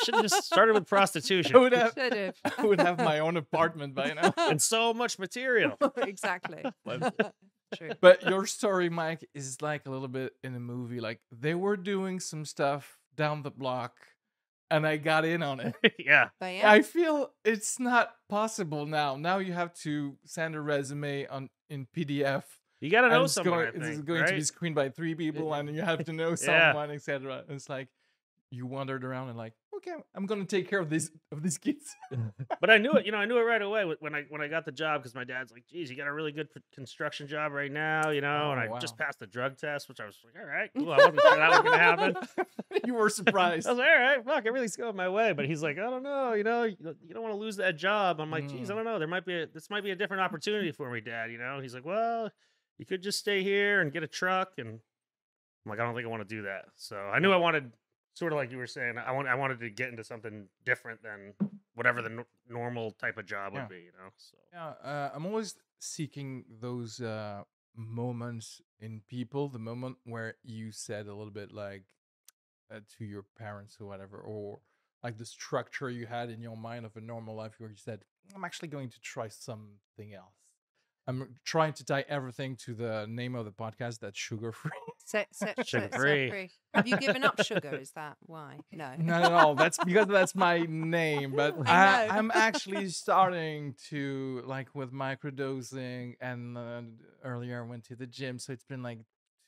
Should have just started with prostitution. I would have, Should have. I would have my own apartment by now. And so much material. Exactly. True. But your story, Mike, is like a little bit in a movie. Like they were doing some stuff down the block and I got in on it. Yeah. But yeah. I feel it's not possible now. Now you have to send a resume in PDF. You got to know and someone. it's going to be screened by 3 people, and you have to know Yeah. someone, etc. It's like you wandered around and like, okay, I'm gonna take care of these kids. But I knew it. I knew it right away when I got the job, because my dad's like, "Geez, you got a really good construction job right now," and I just passed the drug test, which I was like, "All right, cool." I wasn't sure that was gonna happen. You were surprised. I was like, "All right, fuck, everything's going my way." But he's like, "I don't know, you don't want to lose that job." I'm like, "Geez, I don't know. This might be a different opportunity for me, Dad." And he's like, "Well, you could just stay here and get a truck." And I'm like, "I don't think I want to do that." So I knew I wanted. Sort of like you were saying, I wanted to get into something different than whatever the normal type of job would be, So Yeah, I'm always seeking those moments in people. The moment where you said a little bit like to your parents or whatever, or like the structure you had in your mind of a normal life, where you said, "I'm actually going to try something else." I'm trying to tie everything to the name of the podcast, that's Sugar Free. Sugar free. Have you given up sugar? Is that why? No. Not at all. That's because that's my name. But I know. I'm actually starting to, like, with microdosing, and earlier I went to the gym. So it's been like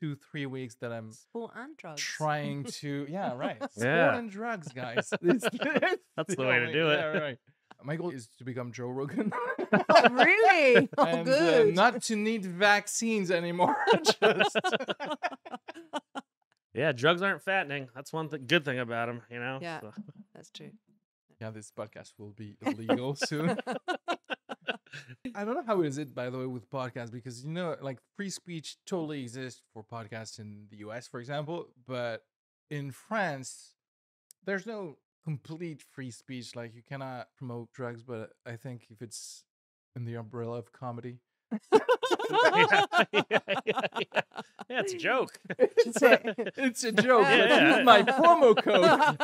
2-3 weeks that I'm Sport and drugs. trying to, yeah, right. Sport Yeah. and drugs, guys. That's the way to do it. Yeah, right. My goal is to become Joe Rogan. Oh, really? Oh, and good. not to need vaccines anymore. Just Yeah, drugs aren't fattening. That's one good thing about them, Yeah. So. That's true. yeah, this podcast will be illegal soon. I don't know how is it, by the way, with podcasts, because like free speech totally exists for podcasts in the US, for example, but in France, there's no complete free speech. Like you cannot promote drugs, but I think if it's in the umbrella of comedy, Yeah, it's a joke. it's a joke. But Yeah. use my promo code.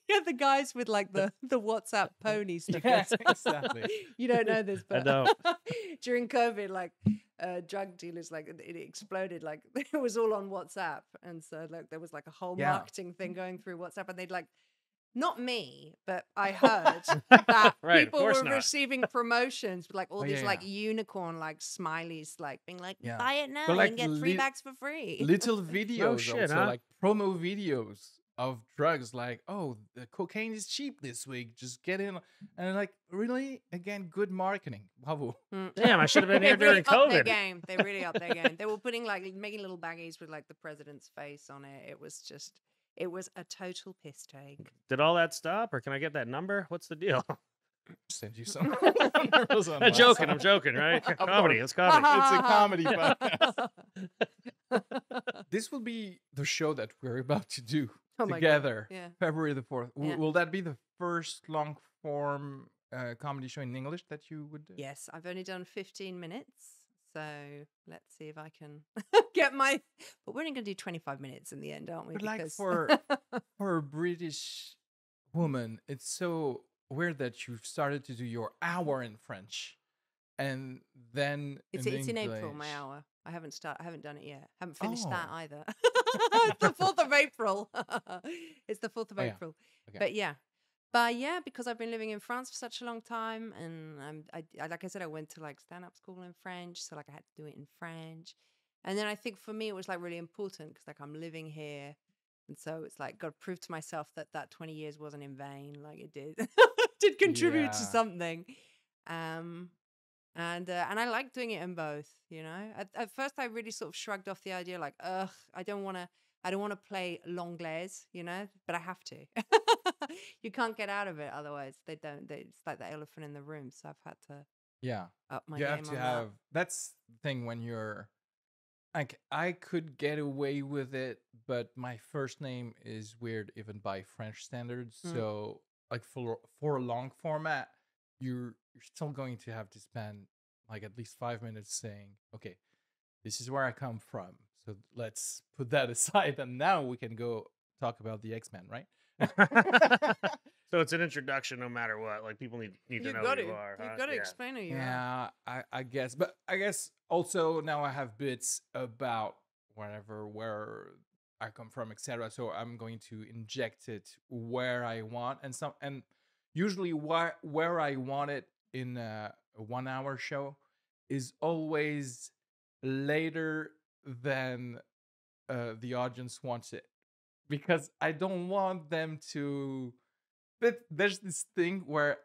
Yeah, the guys with like the WhatsApp pony stickers. Yes, exactly. You don't know this, but don't. during COVID, like drug dealers, like it exploded. Like it was all on WhatsApp, and so like there was like a whole Yeah. marketing thing going through WhatsApp, and they'd like. Not me, but I heard that Right, of people course were not. receiving promotions with like all Oh, these yeah, like yeah. unicorn like smileys, like being like, Yeah. buy it now, But, you like, can get 3 li- bags for free. Little videos, shit, also, huh? like promo videos of drugs, like, oh, the cocaine is cheap this week, just get in. And like, really, again, good marketing. Bravo. Mm. Damn, I should have been They here really during upped their COVID. game. They really upped their game. They were putting like making little baggies with like the president's face on it. It was a total piss take. Did all that stop, or can I get that number? What's the deal? Send you some. I'm joking, right? Of Comedy, course. it's comedy. It's a comedy podcast. This will be the show that we're about to do Oh my God. together. Yeah. February the 4th. Yeah. Will that be the first long form comedy show in English that you would do? Yes, I've only done 15 minutes. So let's see if I can get my. But we're only going to do 25 minutes in the end, aren't we? But like Because for a British woman, it's so weird that you started to do your hour in French and then it's in in April, my English. hour. I haven't done it yet. Haven't finished that Oh. either. It's the 4th of April. It's the 4th of Oh, yeah. April. Okay. But yeah, because I've been living in France for such a long time, and I like I said, I went to like stand-up school in French, so like I had to do it in French. And then I think for me it was like really important because like I'm living here, and so it's like got to prove to myself that that 20 years wasn't in vain. Like it did, did contribute to Yeah. something. And I like doing it in both. You know, at first I really sort of shrugged off the idea, like, ugh, I don't want to play l'anglaise, you know, but I have to. You can't get out of it otherwise. It's like the elephant in the room. So I've had to Yeah. up my You game have to on have that's the thing when you're like I could get away with it, but my first name is weird even by French standards. Mm. So like for a long format, you're still going to have to spend like at least 5 minutes saying, okay, this is where I come from. So let's put that aside and now we can go talk about the X-Men, right? So it's an introduction no matter what. Like people need to You've know got who to. you are. You've huh? got to Yeah. explain who you are. Yeah, I guess. But I guess also now I have bits about where I come from, etc. So I'm going to inject it where I want and usually where I want it in a 1 hour show is always later than the audience wants it because I don't want them to. But there's this thing where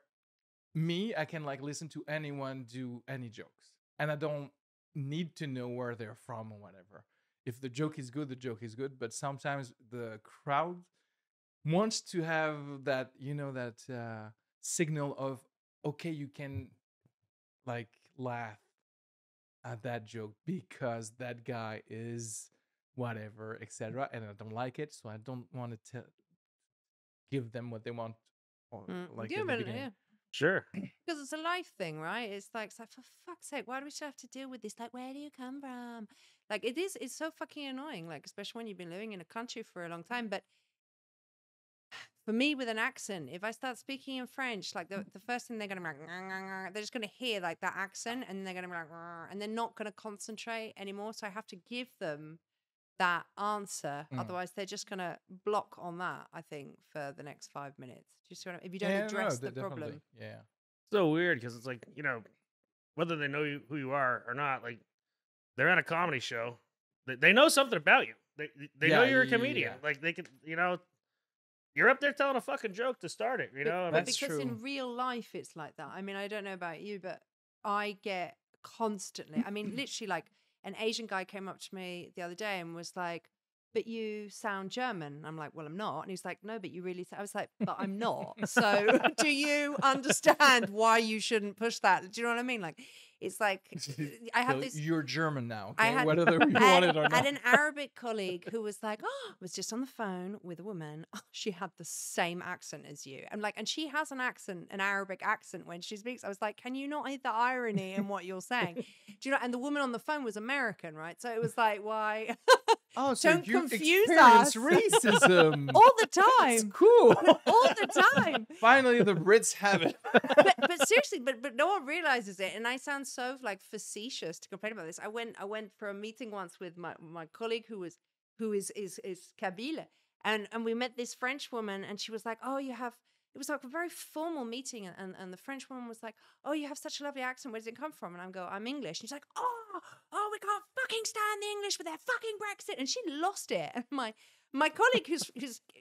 I can like listen to anyone do any jokes, and I don't need to know where they're from or whatever. If the joke is good, the joke is good. But sometimes the crowd wants to have that, that signal of okay, you can like laugh at that joke because that guy is whatever, etc. And I don't like it, so I don't want to give them what they want, or like Yeah, in the but beginning. yeah. Sure. Because it's a life thing, right? It's like for fuck's sake, why do we still have to deal with this? Like, where do you come from? Like, it's so fucking annoying, like, especially when you've been living in a country for a long time. But for me, with an accent, if I start speaking in French, like, the first thing they're going to be like, "Ngah, ngah, ngah," they're just going to hear, like, that accent, and they're going to be like, "Ngah," and they're not going to concentrate anymore. So I have to give them that answer. Otherwise, they're just going to block on that, I think, for the next 5 minutes. Do you see what I mean? If you don't Yeah, no, address the definitely. problem. Yeah. So weird because it's like, whether they know who you are or not, like they're at a comedy show. They know something about you. They know Yeah, you're a yeah, comedian. yeah. Like they could, you're up there telling a fucking joke to start it, But I mean, That's because true. in real life it's like that. I mean, I don't know about you, but I get constantly, I mean, literally like an Asian guy came up to me the other day and was like, but you sound German. I'm like, well, I'm not. And he's like, no, but you really, I was like, but I'm not. So do you understand why you shouldn't push that? Do you know what I mean? Like, it's like, I have So this. You're German now, I okay? had, Whether you I want had, it or I not. had an Arabic colleague who was like, oh, I was just on the phone with a woman. Oh, she had the same accent as you. I'm like, and she has an accent, an Arabic accent when she speaks. I was like, can you not hit the irony in what you're saying? Do you know? And the woman on the phone was American, right? So it was like, why? Oh, so Don't you confuse experience us. racism. All the That's time. cool. All the time. Finally, the Brits have it. But seriously, but no one realizes it, and I sound so like facetious to complain about this. I went for a meeting once with my colleague who is Kabyle, and we met this French woman, and she was like, oh, you have. It was like a very formal meeting, and the French woman was like, oh, you have such a lovely accent. Where does it come from? And I go, I'm English. And she's like, oh, we can't fucking stand the English with their fucking Brexit. And she lost it. And my colleague,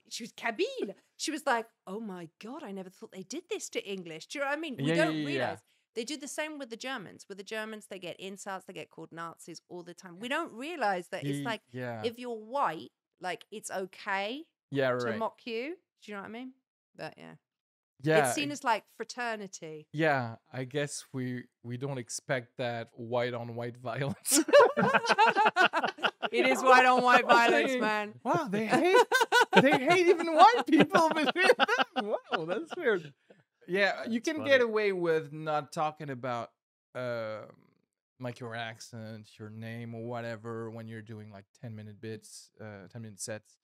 she was Kabyle, she was like, oh my God, I never thought they did this to English. Do you know what I mean? We don't realize. They do the same with the Germans. With the Germans, they get insults, they get called Nazis all the time. We don't realize that it's like, if you're white, like it's okay to mock you. Do you know what I mean? But yeah. Yeah, It's seen as like fraternity. yeah. I guess we don't expect that white on white violence. It is white on white violence, Like, man. wow, they hate even white people between them. Wow, that's weird. Yeah, you That's can funny. get away with not talking about like your accent, your name, or whatever when you're doing like 10-minute bits, 10-minute sets,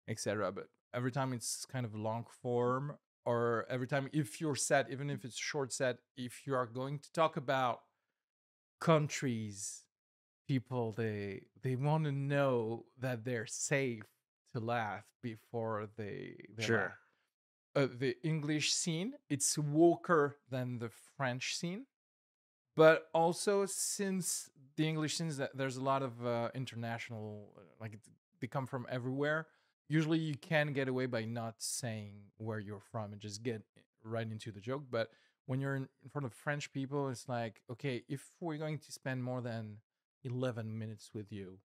etc. But every time it's kind of long form, or every time if you're set, even if it's short set, if you are going to talk about countries, people they want to know that they're safe to laugh before they Sure. laugh. The English scene, it's woker than the French scene, but also since the English scene, there's a lot of international, like they come from everywhere. Usually, you can get away by not saying where you're from and just get right into the joke. But when you're in front of French people, it's like, okay, if we're going to spend more than 11 minutes with you,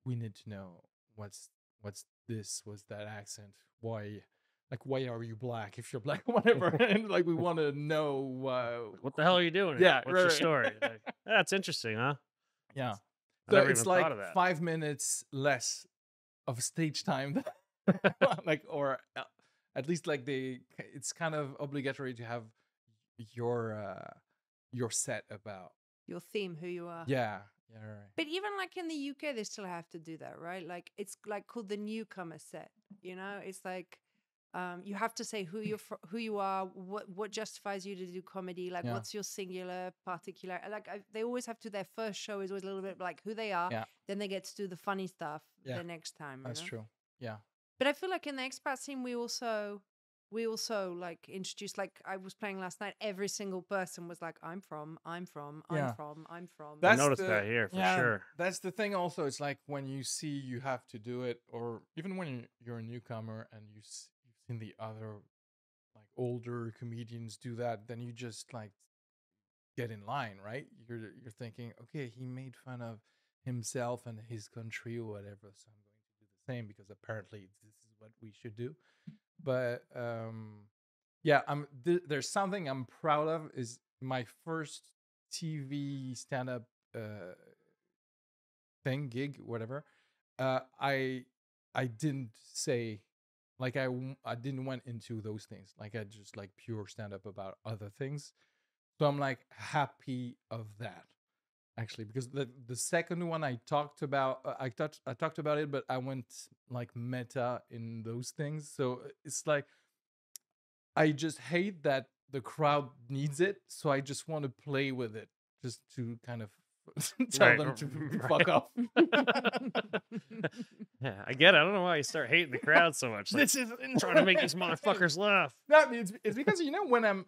we need to know what's that accent, why are you black if you're black, whatever. And like we want to know What the hell are you doing? Yeah, What's your right. story? Like, that's interesting, huh? Yeah, I so never it's even like thought of that. 5 minutes less of stage time like, or at least like it's kind of obligatory to have your set about Your theme, who you are. yeah right. But even like in the UK, they still have to do that, right? Like it's like called the newcomer set. You know, it's like you have to say who who you are, what justifies you to do comedy, like Yeah. what's your singular particular. Like they always have to. Their first show is always a little bit like who they are. Yeah. Then they get to do the funny stuff Yeah. the next time. That's you know? true. Yeah. But I feel like in the expat scene, we also like introduced, like I was playing last night, every single person was like, I'm from. Yeah. I'm from. I noticed that here for sure. That's the thing also. It's like when you see you have to do it, or even when you're a newcomer and you've seen the other like older comedians do that, then you just like get in line, right? You're thinking, okay, he made fun of himself and his country or whatever, so I'm going to do the same because apparently this is what we should do. But yeah, there's something I'm proud of. Is my first TV stand-up gig, whatever. I didn't say like I didn't went into those things. Like I just like pure stand-up about other things. So I'm like happy of that actually, because the second one I talked about, I talked about it, but I went like meta in those things. So it's like I just hate that the crowd needs it, so I just want to play with it, just to kind of tell Right, them to right. fuck off. Yeah, I get it. I don't know why you start hating the crowd so much. Like, This is trying to make these motherfuckers laugh. No, it's because when I'm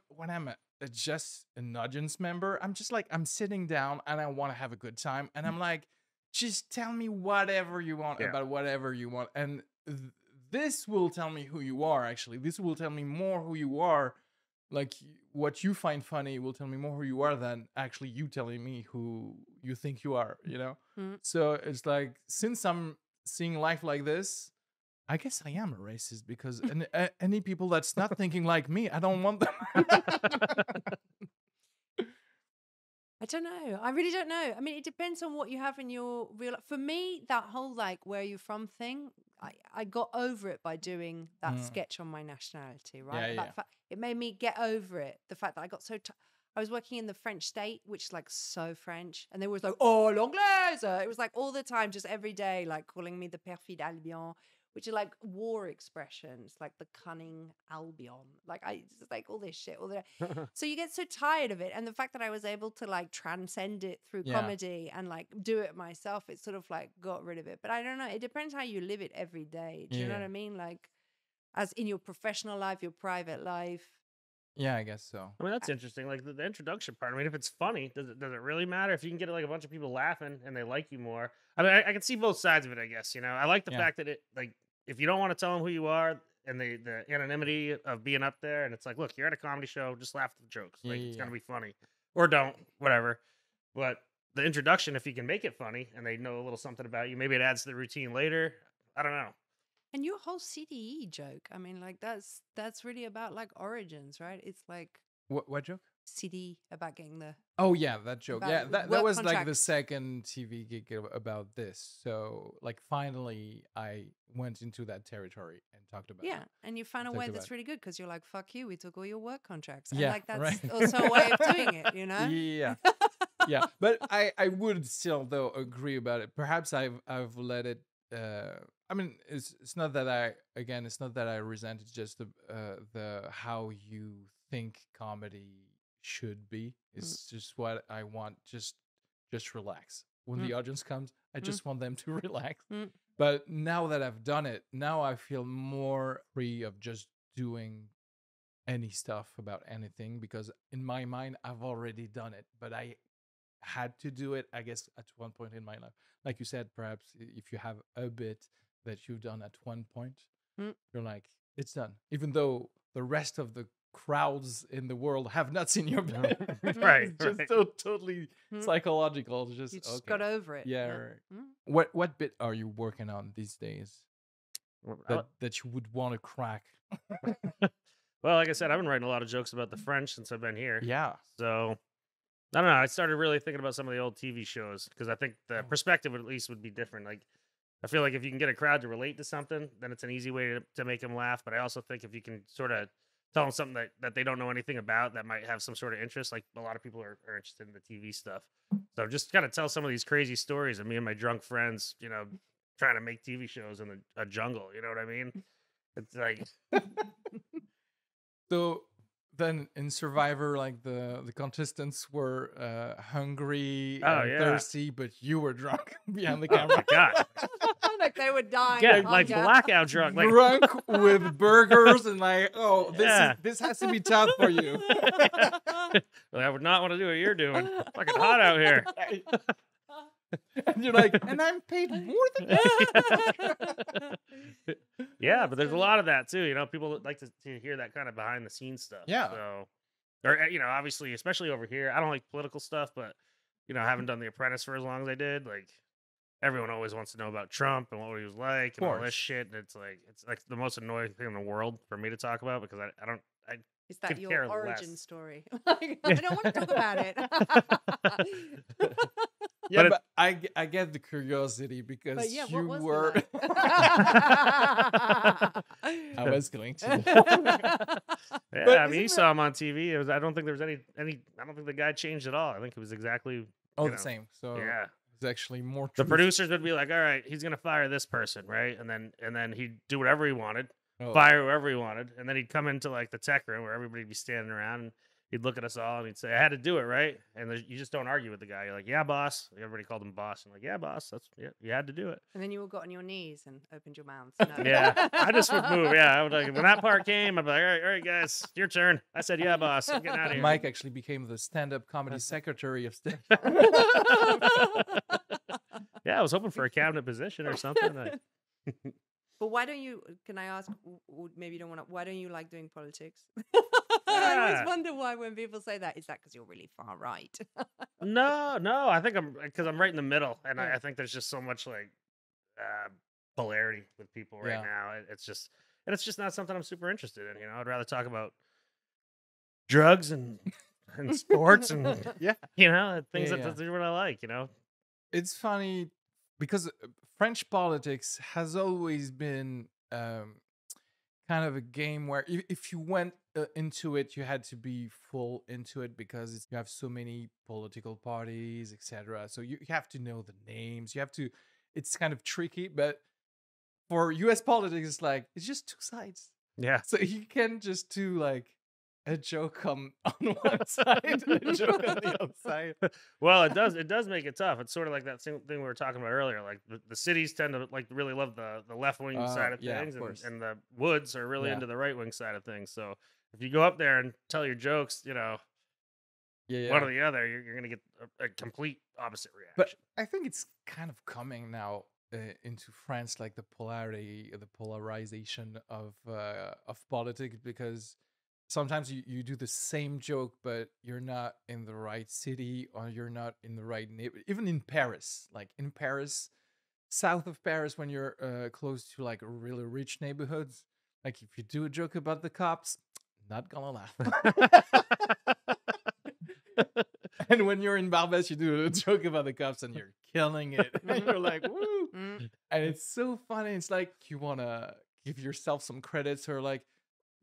just an audience member, I'm just like I'm sitting down and I want to have a good time, and I'm like, just tell me whatever you want Yeah. about whatever you want, and this will tell me who you are. Actually, this will tell me more who you are. Like what you find funny will tell me more who you are than actually you telling me who you think you are. Mm. So it's like, since I'm seeing life like this, I guess I am a racist, because any people that's not thinking like me, I don't want them. I don't know. I really don't know. I mean, it depends on what you have in your real life. For me, that whole like where you're from thing, I got over it by doing that sketch on my nationality, right? Yeah. It made me get over it. The fact that I got so I was working in the French state, which is like so French, and they were like, "Oh, l'anglaise!" It was like all the time, just every day, like calling me the perfide Albion, which are like war expressions, like the cunning Albion. Like I just like all this shit all the time. So you get so tired of it, and the fact that I was able to like transcend it through comedy and like do it myself, it sort of like got rid of it. But I don't know. It depends how you live it every day. Do you know what I mean? Like, as in your professional life, your private life. Yeah, I guess so. I mean, that's interesting. Like the introduction part. I mean, if it's funny, does it really matter? If you can get like a bunch of people laughing and they like you more. I mean, I can see both sides of it, I guess. I like the fact that it, like, if you don't want to tell them who you are, and the anonymity of being up there, and it's like, look, you're at a comedy show, just laugh at the jokes. Like, it's gonna be funny, or don't, whatever. But the introduction, if you can make it funny, and they know a little something about you, maybe it adds to the routine later. I don't know. And your whole CDE joke, I mean, like that's really about like origins, right? It's like What joke? CD about getting the Oh yeah, that joke. about Yeah, that work was like the contracts. second TV gig about this. So like finally I went into that territory and talked about Yeah, and you found a talked way about that's really good because you're like, fuck you, we took all your work contracts. And Yeah, like that's right. also a way of doing it, you know? Yeah. Yeah, but I would still though agree about it. Perhaps I've let it. I mean, it's not that it's not that I resent. It's just the how you think comedy should be. Mm, It's just what I want. Just relax. When mm, the audience comes, I mm, just want them to relax. mm, But now that I've done it, now I feel more free of just doing any stuff about anything because in my mind I've already done it. But I had to do it, I guess, at one point in my life. Like you said, perhaps if you have a bit that you've done at one point, mm. you're like, it's done. Even though the rest of the crowds in the world have not seen your bit. Right, It's just right. totally Mm. psychological. It's You just, just okay. got over it. Yeah. Yeah. Right. Mm. What bit are you working on these days that you would want to crack? Well, like I said, I've been writing a lot of jokes about the French since I've been here. Yeah. So I don't know. I started really thinking about some of the old TV shows because I think the Oh. perspective at least would be different. Like, I feel like if you can get a crowd to relate to something, then it's an easy way to make them laugh. But I also think if you can sort of tell them something that they don't know anything about that might have some sort of interest, like a lot of people are interested in the TV stuff. So just kind of tell some of these crazy stories of me and my drunk friends, trying to make TV shows in a jungle. You know what I mean? It's like, So then in Survivor, like the contestants were hungry oh, and yeah. thirsty, but you were drunk behind the Oh, camera. my God. Like they were dying. Yeah, of like hunger. blackout drunk. Like, Drunk with burgers and like, oh, Yeah. this has to be tough for you. Well, I would not want to do what you're doing. Fucking hot out here. And you're like, and I'm paid more than that. Yeah, but there's a lot of that too. People like to hear that kind of behind the scenes stuff. Yeah. So, or obviously, especially over here, I don't like political stuff, but I haven't done The Apprentice for as long as I did. Like, everyone always wants to know about Trump and what he was like and all course. this shit. And it's like the most annoying thing in the world for me to talk about because I Is that could your care origin less. story? Like, I don't want to talk about it. Yeah, But but I get the curiosity because But yeah, you what was were. the I was going to. Yeah, But I mean, you isn't saw him on TV. I don't think there was any. I don't think the guy changed at all. I think it was exactly. Oh, the same. So Yeah. it's actually more. The truth. producers would be like, "All right, he's gonna fire this person, right?" And then he'd do whatever he wanted, Oh. fire whoever he wanted, and then he'd come into like the tech room where everybody'd be standing around, and he'd look at us all and he'd say, "I had to do it, right?" And you just don't argue with the guy. You're like, "Yeah, boss." Everybody called him boss. I'm like, "Yeah, boss. You had to do it." And then you all got on your knees and opened your mouths. No. Yeah, I just would move. Yeah, I would like when that part came, I'd be like, all right, guys, your turn." I said, "Yeah, boss. I'm getting out of here." Mike actually became the stand-up comedy secretary of state. Yeah, I was hoping for a cabinet position or something. But why don't you? Can I ask? Maybe you don't want to. Why don't you like doing politics? I always Yeah. wonder why when people say that. Is that because you're really far right? No, I think because I'm right in the middle, and Yeah. I think there's just so much like polarity with people right Yeah. now. It's just not something I'm super interested in. I'd rather talk about drugs and sports and Yeah. things Yeah, that are what I like. It's funny because French politics has always been kind of a game where if you went into it, you had to be full into it because you have so many political parties, etc. So you have to know the names. It's kind of tricky, but for US politics, it's like, it's just two sides. Yeah. So you can just do like a joke on one side and a joke on the other side. Well, it does make it tough. It's sort of like that thing we were talking about earlier. Like the cities tend to like really love the left wing side of yeah, things, of course. and the woods are really Yeah. into the right wing side of things. So if you go up there and tell your jokes, Yeah, one or the other, you're gonna get a complete opposite reaction. But I think it's kind of coming now into France, like the polarization of politics, because sometimes you do the same joke, but you're not in the right city or you're not in the right neighborhood. Even in Paris, like in Paris, south of Paris when you're close to like really rich neighborhoods. Like if you do a joke about the cops, not gonna laugh. And when you're in Barbès, you do a joke about the cops and you're killing it. And you're like, woo. And it's so funny. It's like you wanna give yourself some credits or like,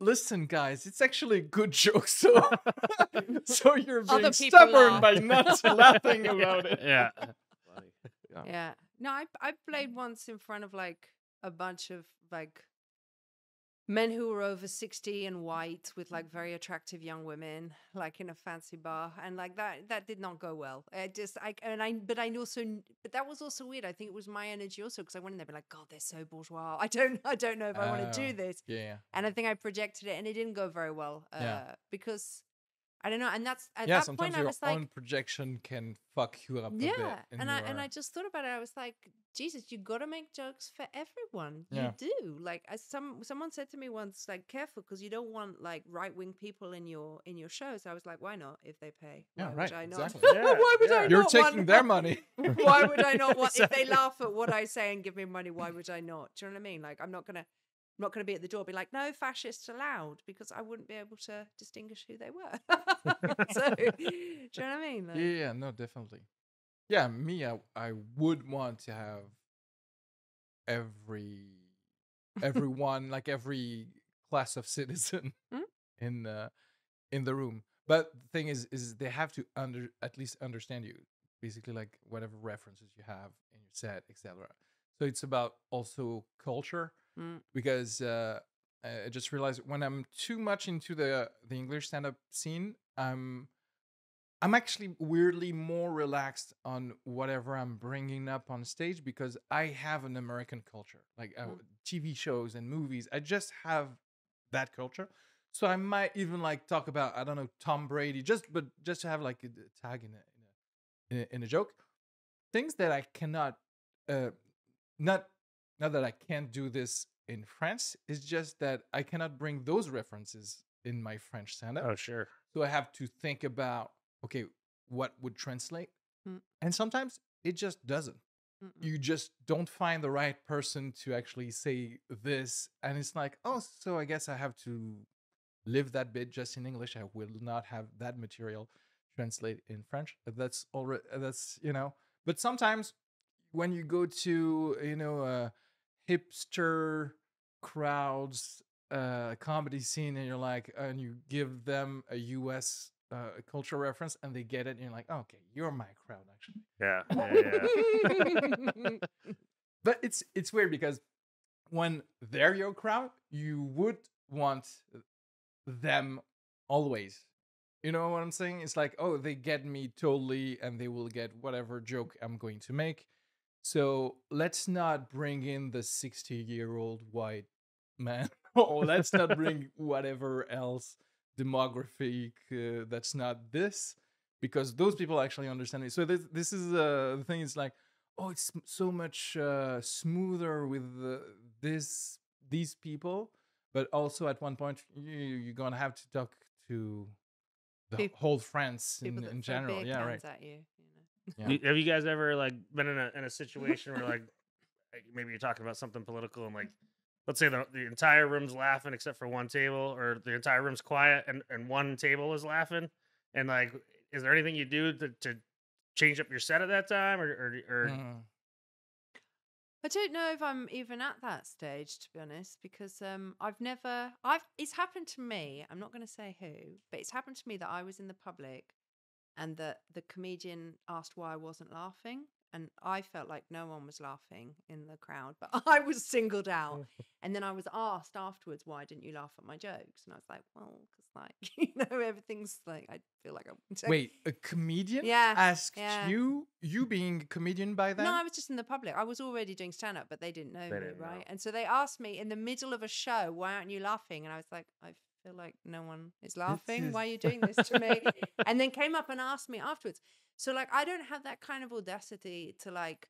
listen, guys, it's actually a good joke. So, so you're being Other people stubborn laugh. by not laughing about it. Yeah. Yeah. No, I played once in front of like a bunch of like men who were over 60 and white with like very attractive young women, like in a fancy bar, and like that did not go well. But that was also weird. I think it was my energy also, because I went in there and be like, God, they're so bourgeois. I don't know if I want to do this. Yeah. And I think I projected it, and it didn't go very well. Because I don't know, and that's at Yeah, that sometimes point I your was like, own projection can fuck you up a bit. yeah, and I just thought about it. I was like, Jesus, you got to make jokes for everyone. Yeah. You do. Like, as someone said to me once, like, careful, because you don't want like right wing people in your shows. I was like, why not? If they pay, Yeah, why right, would I not? exactly. Yeah, Why would I You're not taking want- their money. Why would I not want? If they Exactly. laugh at what I say and give me money, why would I not? Do you know what I mean? Like, I'm not gonna be at the door, be like, no fascists allowed, because I wouldn't be able to distinguish who they were. So, do you know what I mean? Like, Yeah, no, definitely. Yeah, me, I would want to have everyone, like every class of citizen in the room. But the thing is they have to at least understand you, basically, like whatever references you have in your set, etc. So it's about also culture, because I just realized when I'm too much into the English stand-up scene, I'm actually weirdly more relaxed on whatever I'm bringing up on stage, because I have an American culture, like TV shows and movies. I just have that culture. So I might even like talk about, I don't know, Tom Brady, just to have like a tag in a joke. Things that I cannot, not that I can't do this in France. It's just that I cannot bring those references in my French stand-up. Oh, sure. So I have to think about, okay, what would translate? And sometimes it just doesn't. You just don't find the right person to actually say this. And it's like, oh, so I guess I have to live that bit just in English. I will not have that material translate in French. That's already, but sometimes when you go to, hipster crowds, comedy scene, and you're like, and you give them a US cultural reference and they get it, and you're like, oh, okay, you're my crowd, actually. Yeah. But it's weird, because when they're your crowd, you would want them always. You know what I'm saying? It's like, oh, they get me totally, and they will get whatever joke I'm going to make. So let's not bring in the 60-year-old white man, or let's not bring whatever else demographic that's not this, because those people actually understand it. So this is the thing. Is like, oh, it's so much smoother with these people, but also at one point you're gonna have to talk to the whole France in general. Yeah, right. At you, Yeah. Have you guys ever like been in a situation where like maybe you're talking about something political, and like, let's say the entire room's laughing except for one table, or the entire room's quiet and one table is laughing, and like, is there anything you do to change up your set at that time, or I don't know if I'm even at that stage, to be honest, because it's happened to me. I'm not going to say who, but it's happened to me that I was in the public and that the comedian asked why I wasn't laughing. And I felt like no one was laughing in the crowd, but I was singled out. And then I was asked afterwards, why didn't you laugh at my jokes? And I was like, well, because like, everything's like, I feel like I'm... Wait, a comedian asked you being a comedian by then? No, I was just in the public. I was already doing stand-up, but they didn't know me, right? And so they asked me in the middle of a show, why aren't you laughing? And I was like, I feel like no one is laughing. Why are you doing this to me? And then came up and asked me afterwards. So like, I don't have that kind of audacity to like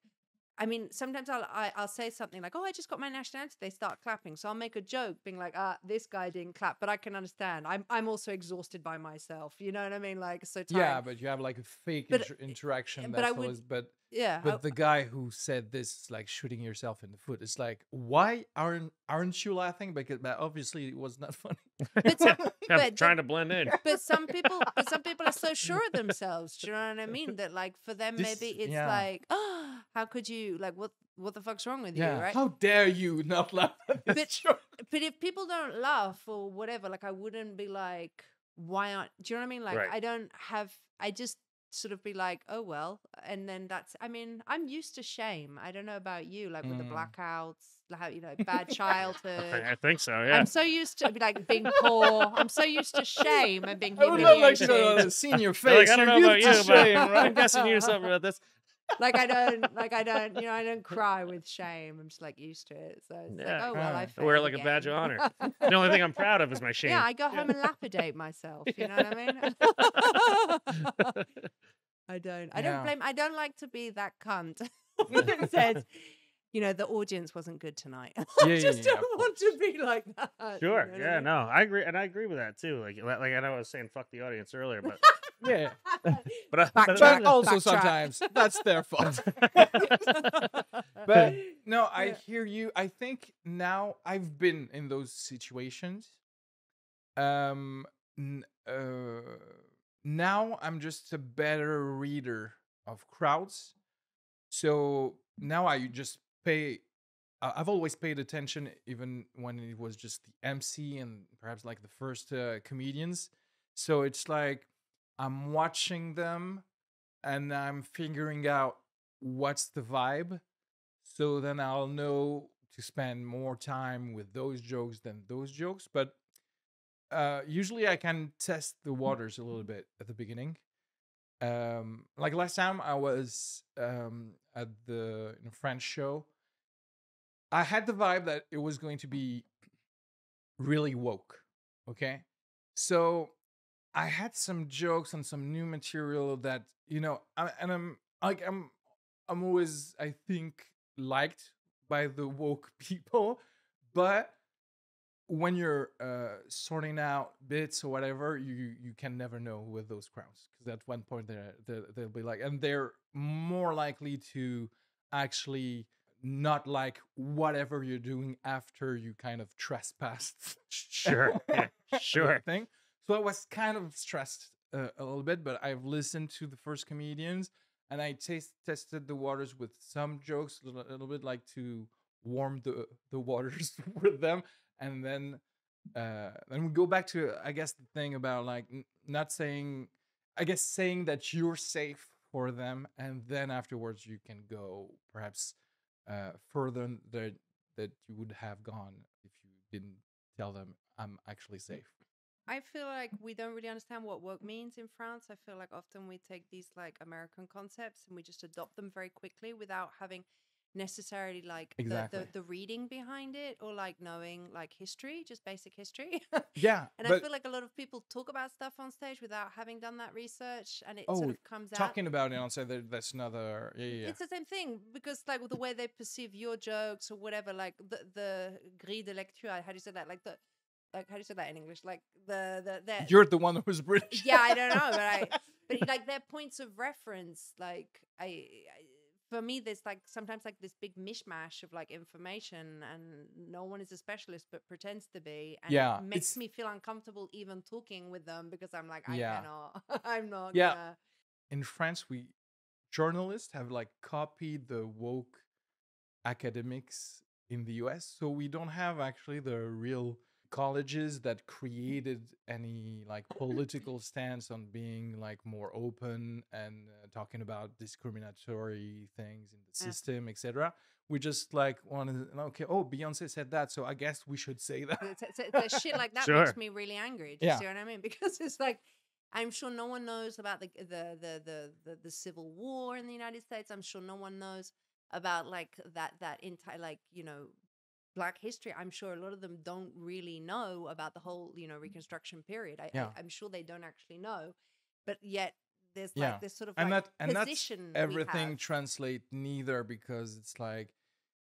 I mean, sometimes I'll say something like, "Oh, I just got my nationality." They start clapping, so I'll make a joke, being like, this guy didn't clap," but I can understand. I'm also exhausted by myself. You know what I mean? Like, so tired. Yeah, but you have like a fake But interaction. but I That's would, always. But yeah. the guy who said this, like shooting yourself in the foot, is like, why aren't you laughing? Because obviously it was not funny. But trying to blend in. But some people are so sure of themselves. Do you know what I mean? That like for them, maybe it's like, oh, how could you, like, what the fuck's wrong with you, right? How dare you not laugh at this joke? But if people don't laugh or whatever, like I wouldn't be like, why aren't? Do you know what I mean? Like Right. I just sort of be like, oh well, and then I mean, I'm used to shame. I don't know about you, like with the blackouts, how, you know, bad childhood. I think so. Yeah. I'm so used to like being poor. I'm so used to shame and being I would love, like, humiliated. seeing your They're face. like, I don't know about you, used to but shame, right? I'm guessing you knew something about this. Like I don't, you know, I don't cry with shame. I'm just like used to it. So it's like, oh well, I I wear it failed like a badge of again. honor. The only thing I'm proud of is my shame. Yeah, I go home and lapidate myself. You know what I mean? I don't blame. I don't like to be that cunt that says, you know, the audience wasn't good tonight. I just don't want to be like that. Sure. You know what I mean? No, I agree, and I agree with that too. Like I know I was saying fuck the audience earlier, but Yeah. but Backtrack. Also Backtrack. sometimes that's their fault. But no, I hear you. I think now I've been in those situations. N- Now I'm just a better reader of crowds. So now I just pay. I've always paid attention, even when it was just the MC and perhaps like the first comedians. So it's like I'm watching them and I'm figuring out what's the vibe. So then I'll know to spend more time with those jokes than those jokes. But usually I can test the waters a little bit at the beginning. Like last time I was at the French show, I had the vibe that it was going to be really woke. Okay. So I had some jokes and some new material that, you know, I'm always, I think, liked by the woke people, but when you're sorting out bits or whatever, you can never know with those crowds, because at one point they'll be like, and they're more likely to actually not like whatever you're doing after you kind of trespassed. sure, yeah, sure. Thing. So I was kind of stressed a little bit, but I've listened to the first comedians and I tested the waters with some jokes a little bit, like to warm the waters with them, and then we go back to, I guess, the thing about like not saying, I guess, saying that you're safe for them, and then afterwards you can go perhaps further that you would have gone if you didn't tell them I'm actually safe. I feel like we don't really understand what woke means in France. I feel like often we take these like American concepts and we just adopt them very quickly without having necessarily like Exactly. the reading behind it, or like knowing like history, just basic history. Yeah. And I feel like a lot of people talk about stuff on stage without having done that research, and it sort of comes out. Talking about it on stage, that's another. Yeah. It's the same thing, because like the way they perceive your jokes or whatever, like the grille de lecture. How do you say that? Like how do you say that in English? Like the You're the one who was British. Yeah, I don't know, but like their points of reference, like I for me, there's like sometimes like this big mishmash of like information, and no one is a specialist but pretends to be, and it makes me feel uncomfortable even talking with them, because I'm like, I cannot, I'm not. Yeah. Gonna. In France, journalists have like copied the woke academics in the US, so we don't have actually the real colleges that created any like political stance on being like more open and talking about discriminatory things in the system, etc. We just like wanted, okay, oh, Beyonce said that, so I guess we should say that. The shit like that makes me really angry. Do you see what I mean? Because it's like, I'm sure no one knows about the Civil War in the United States. I'm sure no one knows about like that entire, like, you know, Black history. I'm sure a lot of them don't really know about the whole, you know, Reconstruction period. I'm sure they don't actually know, but yet there's Yeah. like this sort of And like that's position everything we have. translate neither, because it's like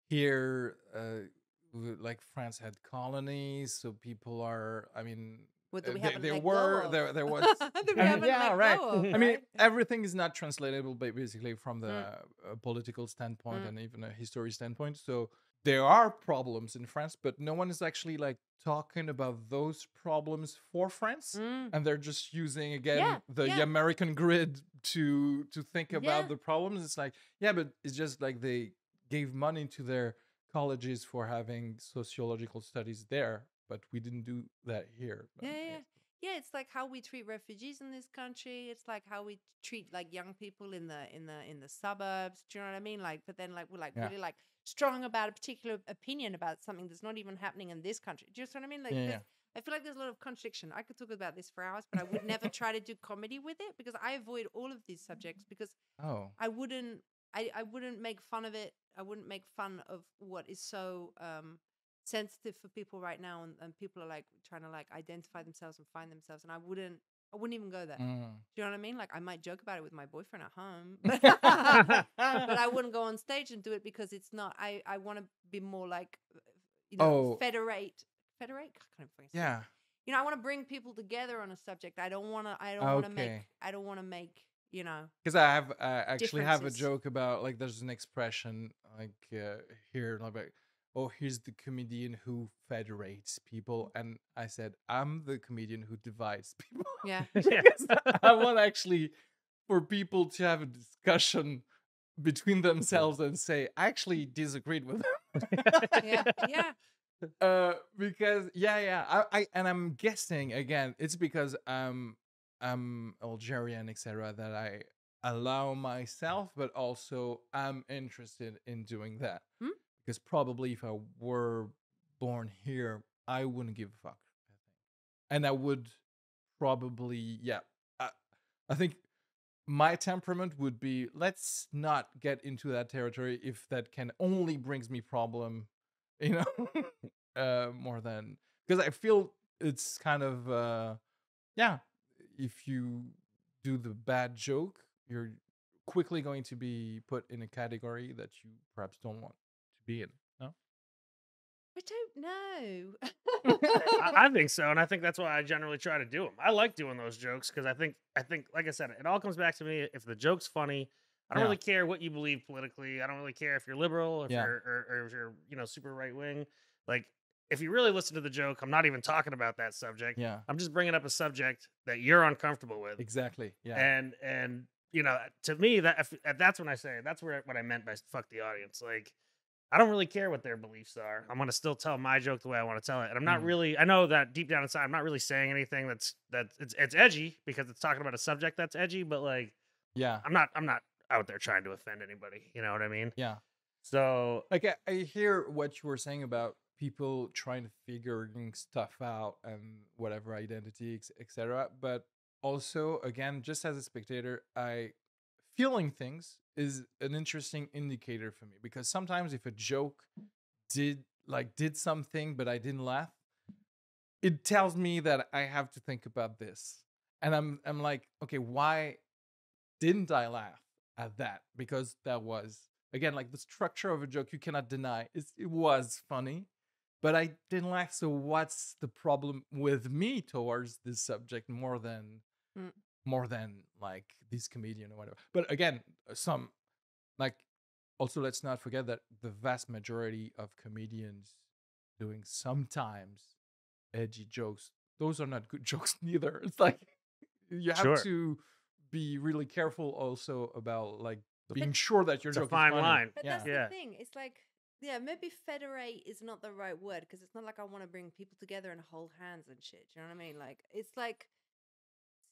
here, like France had colonies, so people are, I mean, What that we haven't there let were go of. there was That we I mean, haven't yeah, let right. go of, I mean, right? everything is not translatable, basically from the Mm. political standpoint Mm. and even a history standpoint. So there are problems in France, but no one is actually like talking about those problems for France, Mm. and they're just using again Yeah, the yeah. American grid to think Yeah. about the problems. It's like, yeah, but it's just like they gave money to their colleges for having sociological studies there, but we didn't do that here. But, Yeah. Yeah, it's like how we treat refugees in this country. It's like how we treat like young people in the suburbs. Do you know what I mean? Like, but then like we're like Yeah. really like strong about a particular opinion about something that's not even happening in this country. Do you know what I mean? Like, Yeah. I feel like there's a lot of contradiction. I could talk about this for hours, but I would never try to do comedy with it because I avoid all of these subjects because Oh, I wouldn't make fun of it. I wouldn't make fun of what is so sensitive for people right now, and people are like trying to like identify themselves and find themselves, and I wouldn't even go there. Do you know what I mean? Like I might joke about it with my boyfriend at home, but I wouldn't go on stage and do it because it's not. I want to be more like, federate. I can't even say it. yeah. You know, I want to bring people together on a subject. I don't want to make. You know, Because I have actually have a differences. joke about, like, there's an expression like here, like, oh, here's the comedian who federates people, and I said I'm the comedian who divides people. Yeah. Because I want actually for people to have a discussion between themselves and say I actually disagreed with them. Yeah. Because I'm guessing again it's because I'm Algerian, etc., that I allow myself, but also I'm interested in doing that. Hmm? Because probably if I were born here, I wouldn't give a fuck, I think. And I would probably, I think my temperament would be, let's not get into that territory if that can only brings me problem, you know, more than, because I feel it's kind of, if you do the bad joke, you're quickly going to be put in a category that you perhaps don't want to be in. No? I don't know. I think so, and I think that's why I generally try to do them. I like doing those jokes because I think, like I said, it all comes back to me. If the joke's funny, I don't Yeah. really care what you believe politically. I don't really care if you're liberal, if Yeah. you're or if you're super right wing. Like, if you really listen to the joke, I'm not even talking about that subject. Yeah. I'm just bringing up a subject that you're uncomfortable with. Exactly. Yeah. And to me, that's when I say that's what I meant by fuck the audience. Like, I don't really care what their beliefs are. I'm gonna still tell my joke the way I want to tell it, and I'm not really. I know that deep down inside, I'm not really saying anything that's it's edgy because it's talking about a subject that's edgy. But like, yeah, I'm not out there trying to offend anybody. You know what I mean? Yeah. So like I hear what you were saying about people trying to figuring stuff out and whatever identity, etc. But also, again, just as a spectator, feeling things is an interesting indicator for me, because sometimes if a joke did something but I didn't laugh, it tells me that I have to think about this, and I'm like, okay, why didn't I laugh at that? Because that was, again, like the structure of a joke, you cannot deny it was funny, but I didn't laugh. So what's the problem with me towards this subject more than like this comedian or whatever? But again, some, like, also let's not forget that the vast majority of comedians doing sometimes edgy jokes, those are not good jokes neither. It's like you have to be really careful also about like being sure that your joke is funny. Line. But that's the thing. It's like, maybe federate is not the right word, because it's not like I want to bring people together and hold hands and shit. Do you know what I mean? Like, it's like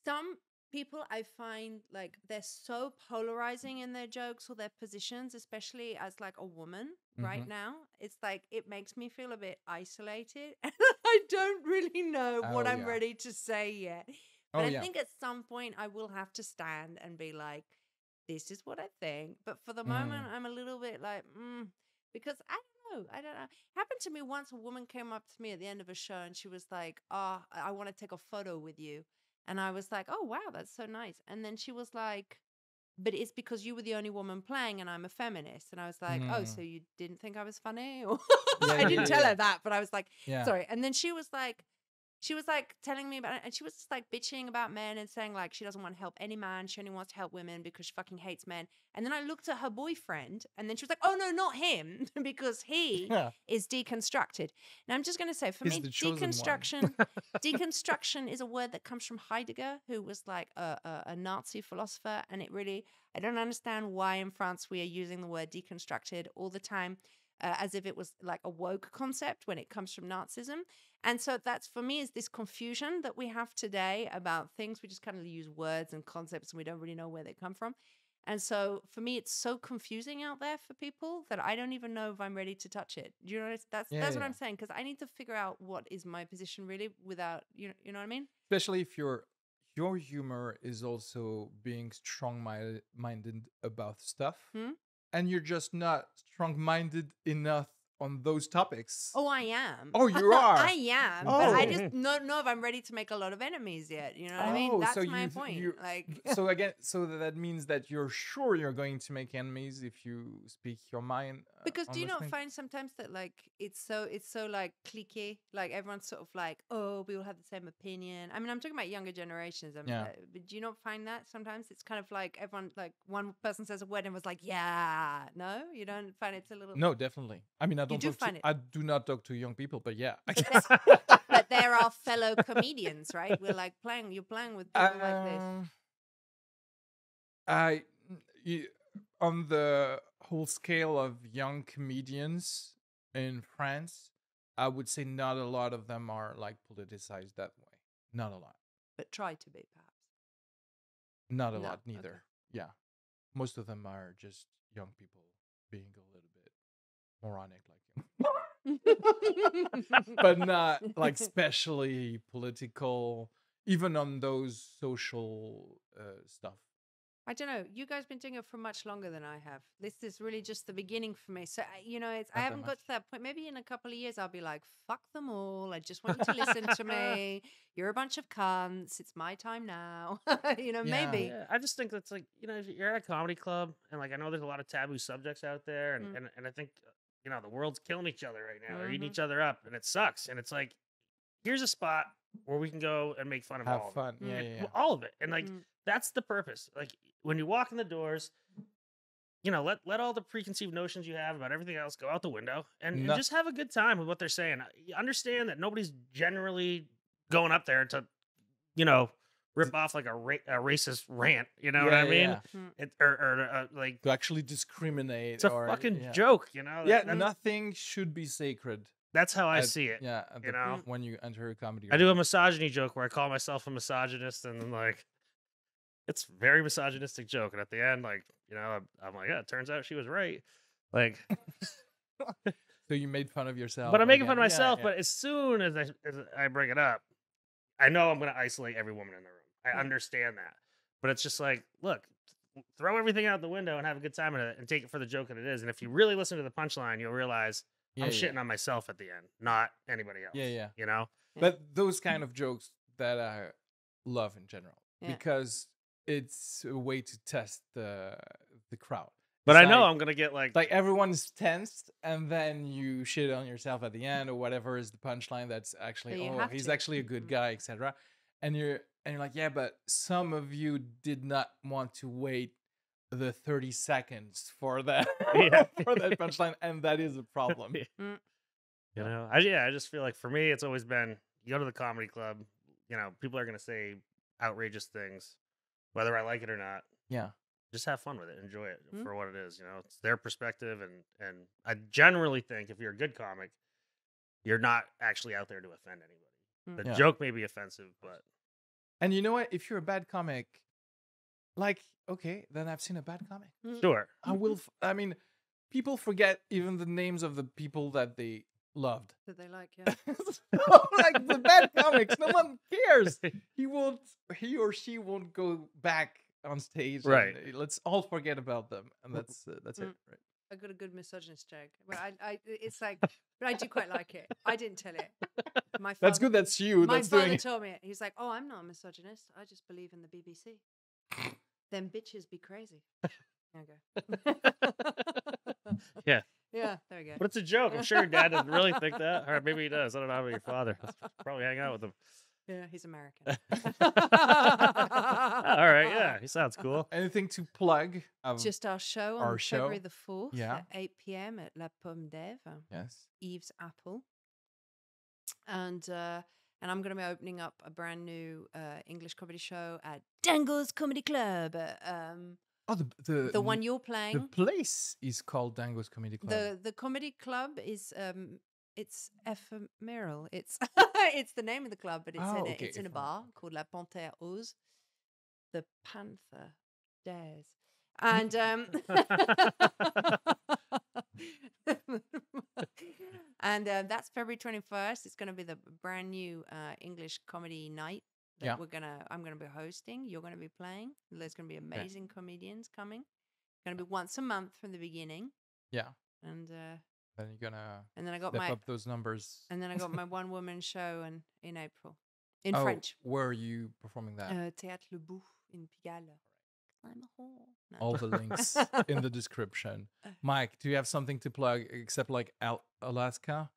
some people I find like they're so polarizing in their jokes or their positions, especially as like a woman right now. It's like it makes me feel a bit isolated, and I don't really know what I'm ready to say yet. But I think at some point I will have to stand and be like, this is what I think. But for the moment, I'm a little bit like, because I don't know. It happened to me once. A woman came up to me at the end of a show and she was like, oh, I want to take a photo with you. And I was like, oh, wow, that's so nice. And then she was like, but it's because you were the only woman playing and I'm a feminist. And I was like, oh, so you didn't think I was funny? Or I didn't tell her that, but I was like, sorry. And then she was like telling me about it, and she was just like bitching about men and saying like she doesn't want to help any man. She only wants to help women because she fucking hates men. And then I looked at her boyfriend, and then she was like, oh no, not him, because he is deconstructed. Now I'm just going to say, for me, deconstruction is a word that comes from Heidegger, who was like a Nazi philosopher. And it really, I don't understand why in France we are using the word deconstructed all the time. As if it was like a woke concept when it comes from Nazism. And so that's, for me, is this confusion that we have today about things. We just kind of use words and concepts and we don't really know where they come from. And so for me, it's so confusing out there for people that I don't even know if I'm ready to touch it. Do you know that's what I'm saying? Because I need to figure out what is my position really without, you know what I mean? Especially if your humor is also being strong-minded about stuff. And you're just not strong-minded enough on those topics. Oh, I am. Oh, you are? I am. But I just don't know if I'm ready to make a lot of enemies yet. You know what I mean? That's so my point. So that means that you're sure you're going to make enemies if you speak your mind. Because do you not find sometimes that like it's so like cliquey, like everyone's sort of like, oh, we all have the same opinion. I mean, I'm talking about younger generations. But do you not find that sometimes it's kind of like everyone, like one person says a word and was like, yeah, no, you don't find it's a little. No, definitely. I mean, I do not talk to young people, but yeah. But they're our fellow comedians, right? We're like you're playing with people like this. On the whole scale of young comedians in France, I would say not a lot of them are like politicized that way. Not a lot. But try to be, perhaps. Not a lot, neither. Okay. Yeah. Most of them are just young people being a little bit moronic like you. But not like especially political, even on those social stuff. I don't know. You guys been doing it for much longer than I have. This is really just the beginning for me. So, I haven't got to that point. Maybe in a couple of years, I'll be like, fuck them all. I just want you to listen to me. You're a bunch of cunts. It's my time now. Maybe. Yeah, I just think that's like, you're at a comedy club and like, I know there's a lot of taboo subjects out there. And I think, the world's killing each other right now. They're eating each other up and it sucks. And it's like, here's a spot where we can go and make fun of all of it. Yeah. All of it. And like, that's the purpose. Like when you walk in the doors, let all the preconceived notions you have about everything else go out the window and just have a good time with what they're saying. You understand that nobody's generally going up there to, rip off like a racist rant. You know what I mean? Yeah. Like to actually discriminate. It's a fucking joke, nothing should be sacred. That's how I see it. Yeah, when you enter a comedy, I do a misogyny joke where I call myself a misogynist, and then like, it's a very misogynistic joke, and at the end, like, I'm like, yeah, it turns out she was right. Like, so you made fun of yourself, but I'm making fun of myself. But as soon as I bring it up, I know I'm going to isolate every woman in the room. I understand that, but it's just like, look, throw everything out the window and have a good time and take it for the joke that it is. And if you really listen to the punchline, you'll realize. I'm shitting on myself at the end, not anybody else. Yeah. But those kind of jokes that I love in general because it's a way to test the crowd. But I know I'm gonna get like everyone's tensed, and then you shit on yourself at the end or whatever is the punchline. That's actually he's actually a good guy, etc. And you're like, yeah, but some of you did not want to wait the 30 seconds for that for that punchline, and that is a problem. I just feel like for me it's always been, you go to the comedy club, people are gonna say outrageous things whether I like it or not. Just have fun with it, enjoy it for what it is. It's their perspective, and I generally think if you're a good comic, you're not actually out there to offend anybody. The joke may be offensive, but and you know what, if you're a bad comic, like, okay, then I've seen a bad comic. Sure. I mean, people forget even the names of the people that they loved. That they like, like the bad comics, no one cares. He or she won't go back on stage. Right. Let's all forget about them. And that's it, right? I got a good misogynist joke. But it's like, but I do quite like it. I didn't tell it. My father, That's good. That's you. My That's doing father it. told me it. He's like, oh, I'm not a misogynist. I just believe in the BBC. Them bitches be crazy. Okay. Yeah. Yeah, there we go. But it's a joke. I'm sure your dad doesn't really think that. Or maybe he does. I don't know about your father. Probably hang out with him. Yeah, he's American. All right. Yeah. He sounds cool. Anything to plug? Just our show Our on show? February the 4th Yeah. at 8 p.m. at La Pomme d'Ève, Yes. Eve's Apple. And I'm going to be opening up a brand new English comedy show at Dango's Comedy Club. Oh, The one you're playing. The place is called Dango's Comedy Club. The comedy club is it's ephemeral. It's it's the name of the club, but it's it's in a bar called La Panthère Ose. The Panther dares. And and that's February 21st. It's going to be the brand new English comedy night that I'm going to be hosting. You're going to be playing. There's going to be amazing comedians coming. Going to be once a month from the beginning. Yeah. And then you're gonna and then I got step up those numbers. And then I got my one woman show in April in French. Where are you performing that? Théâtre Le Bout in Pigalle. I'm a whore. No. All the links in the description. Mike, do you have something to plug except like Alaska?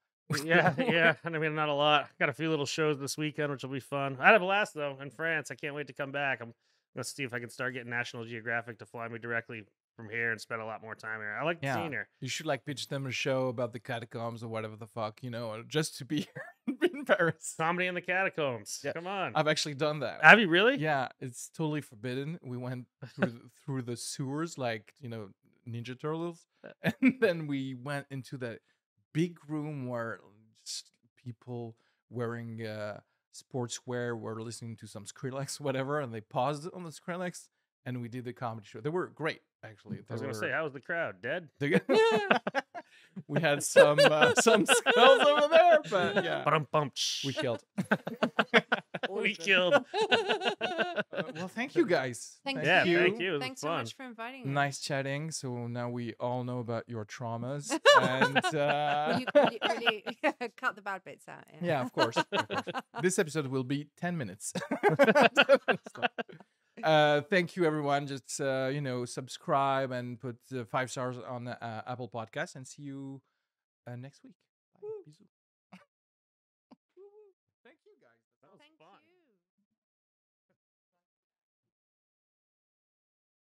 Yeah. I mean, not a lot. Got a few little shows this weekend, which will be fun. I had a blast though in France. I can't wait to come back. I'm gonna see if I can start getting National Geographic to fly me directly from here and spend a lot more time here. I like seeing her. You should like pitch them a show about the catacombs or whatever the fuck, just to be in Paris. Comedy in the catacombs. Yeah. Come on. I've actually done that. Have you really? Yeah, it's totally forbidden. We went through the sewers like, Ninja Turtles. And then we went into that big room where just people wearing sportswear were listening to some Skrillex, whatever, and they paused on the Skrillex and we did the comedy show. They were great, actually. I was going to say, how was the crowd? Dead? We had some skulls over there, but yeah. We killed. We killed. Well, thank you guys. Thank you. Thanks Thanks so much for inviting me. Nice chatting. So now we all know about your traumas. And will you cut the bad bits out? Yeah, of course. This episode will be 10 minutes. Thank you, everyone. Just subscribe and put 5 stars on Apple Podcasts, and see you next week.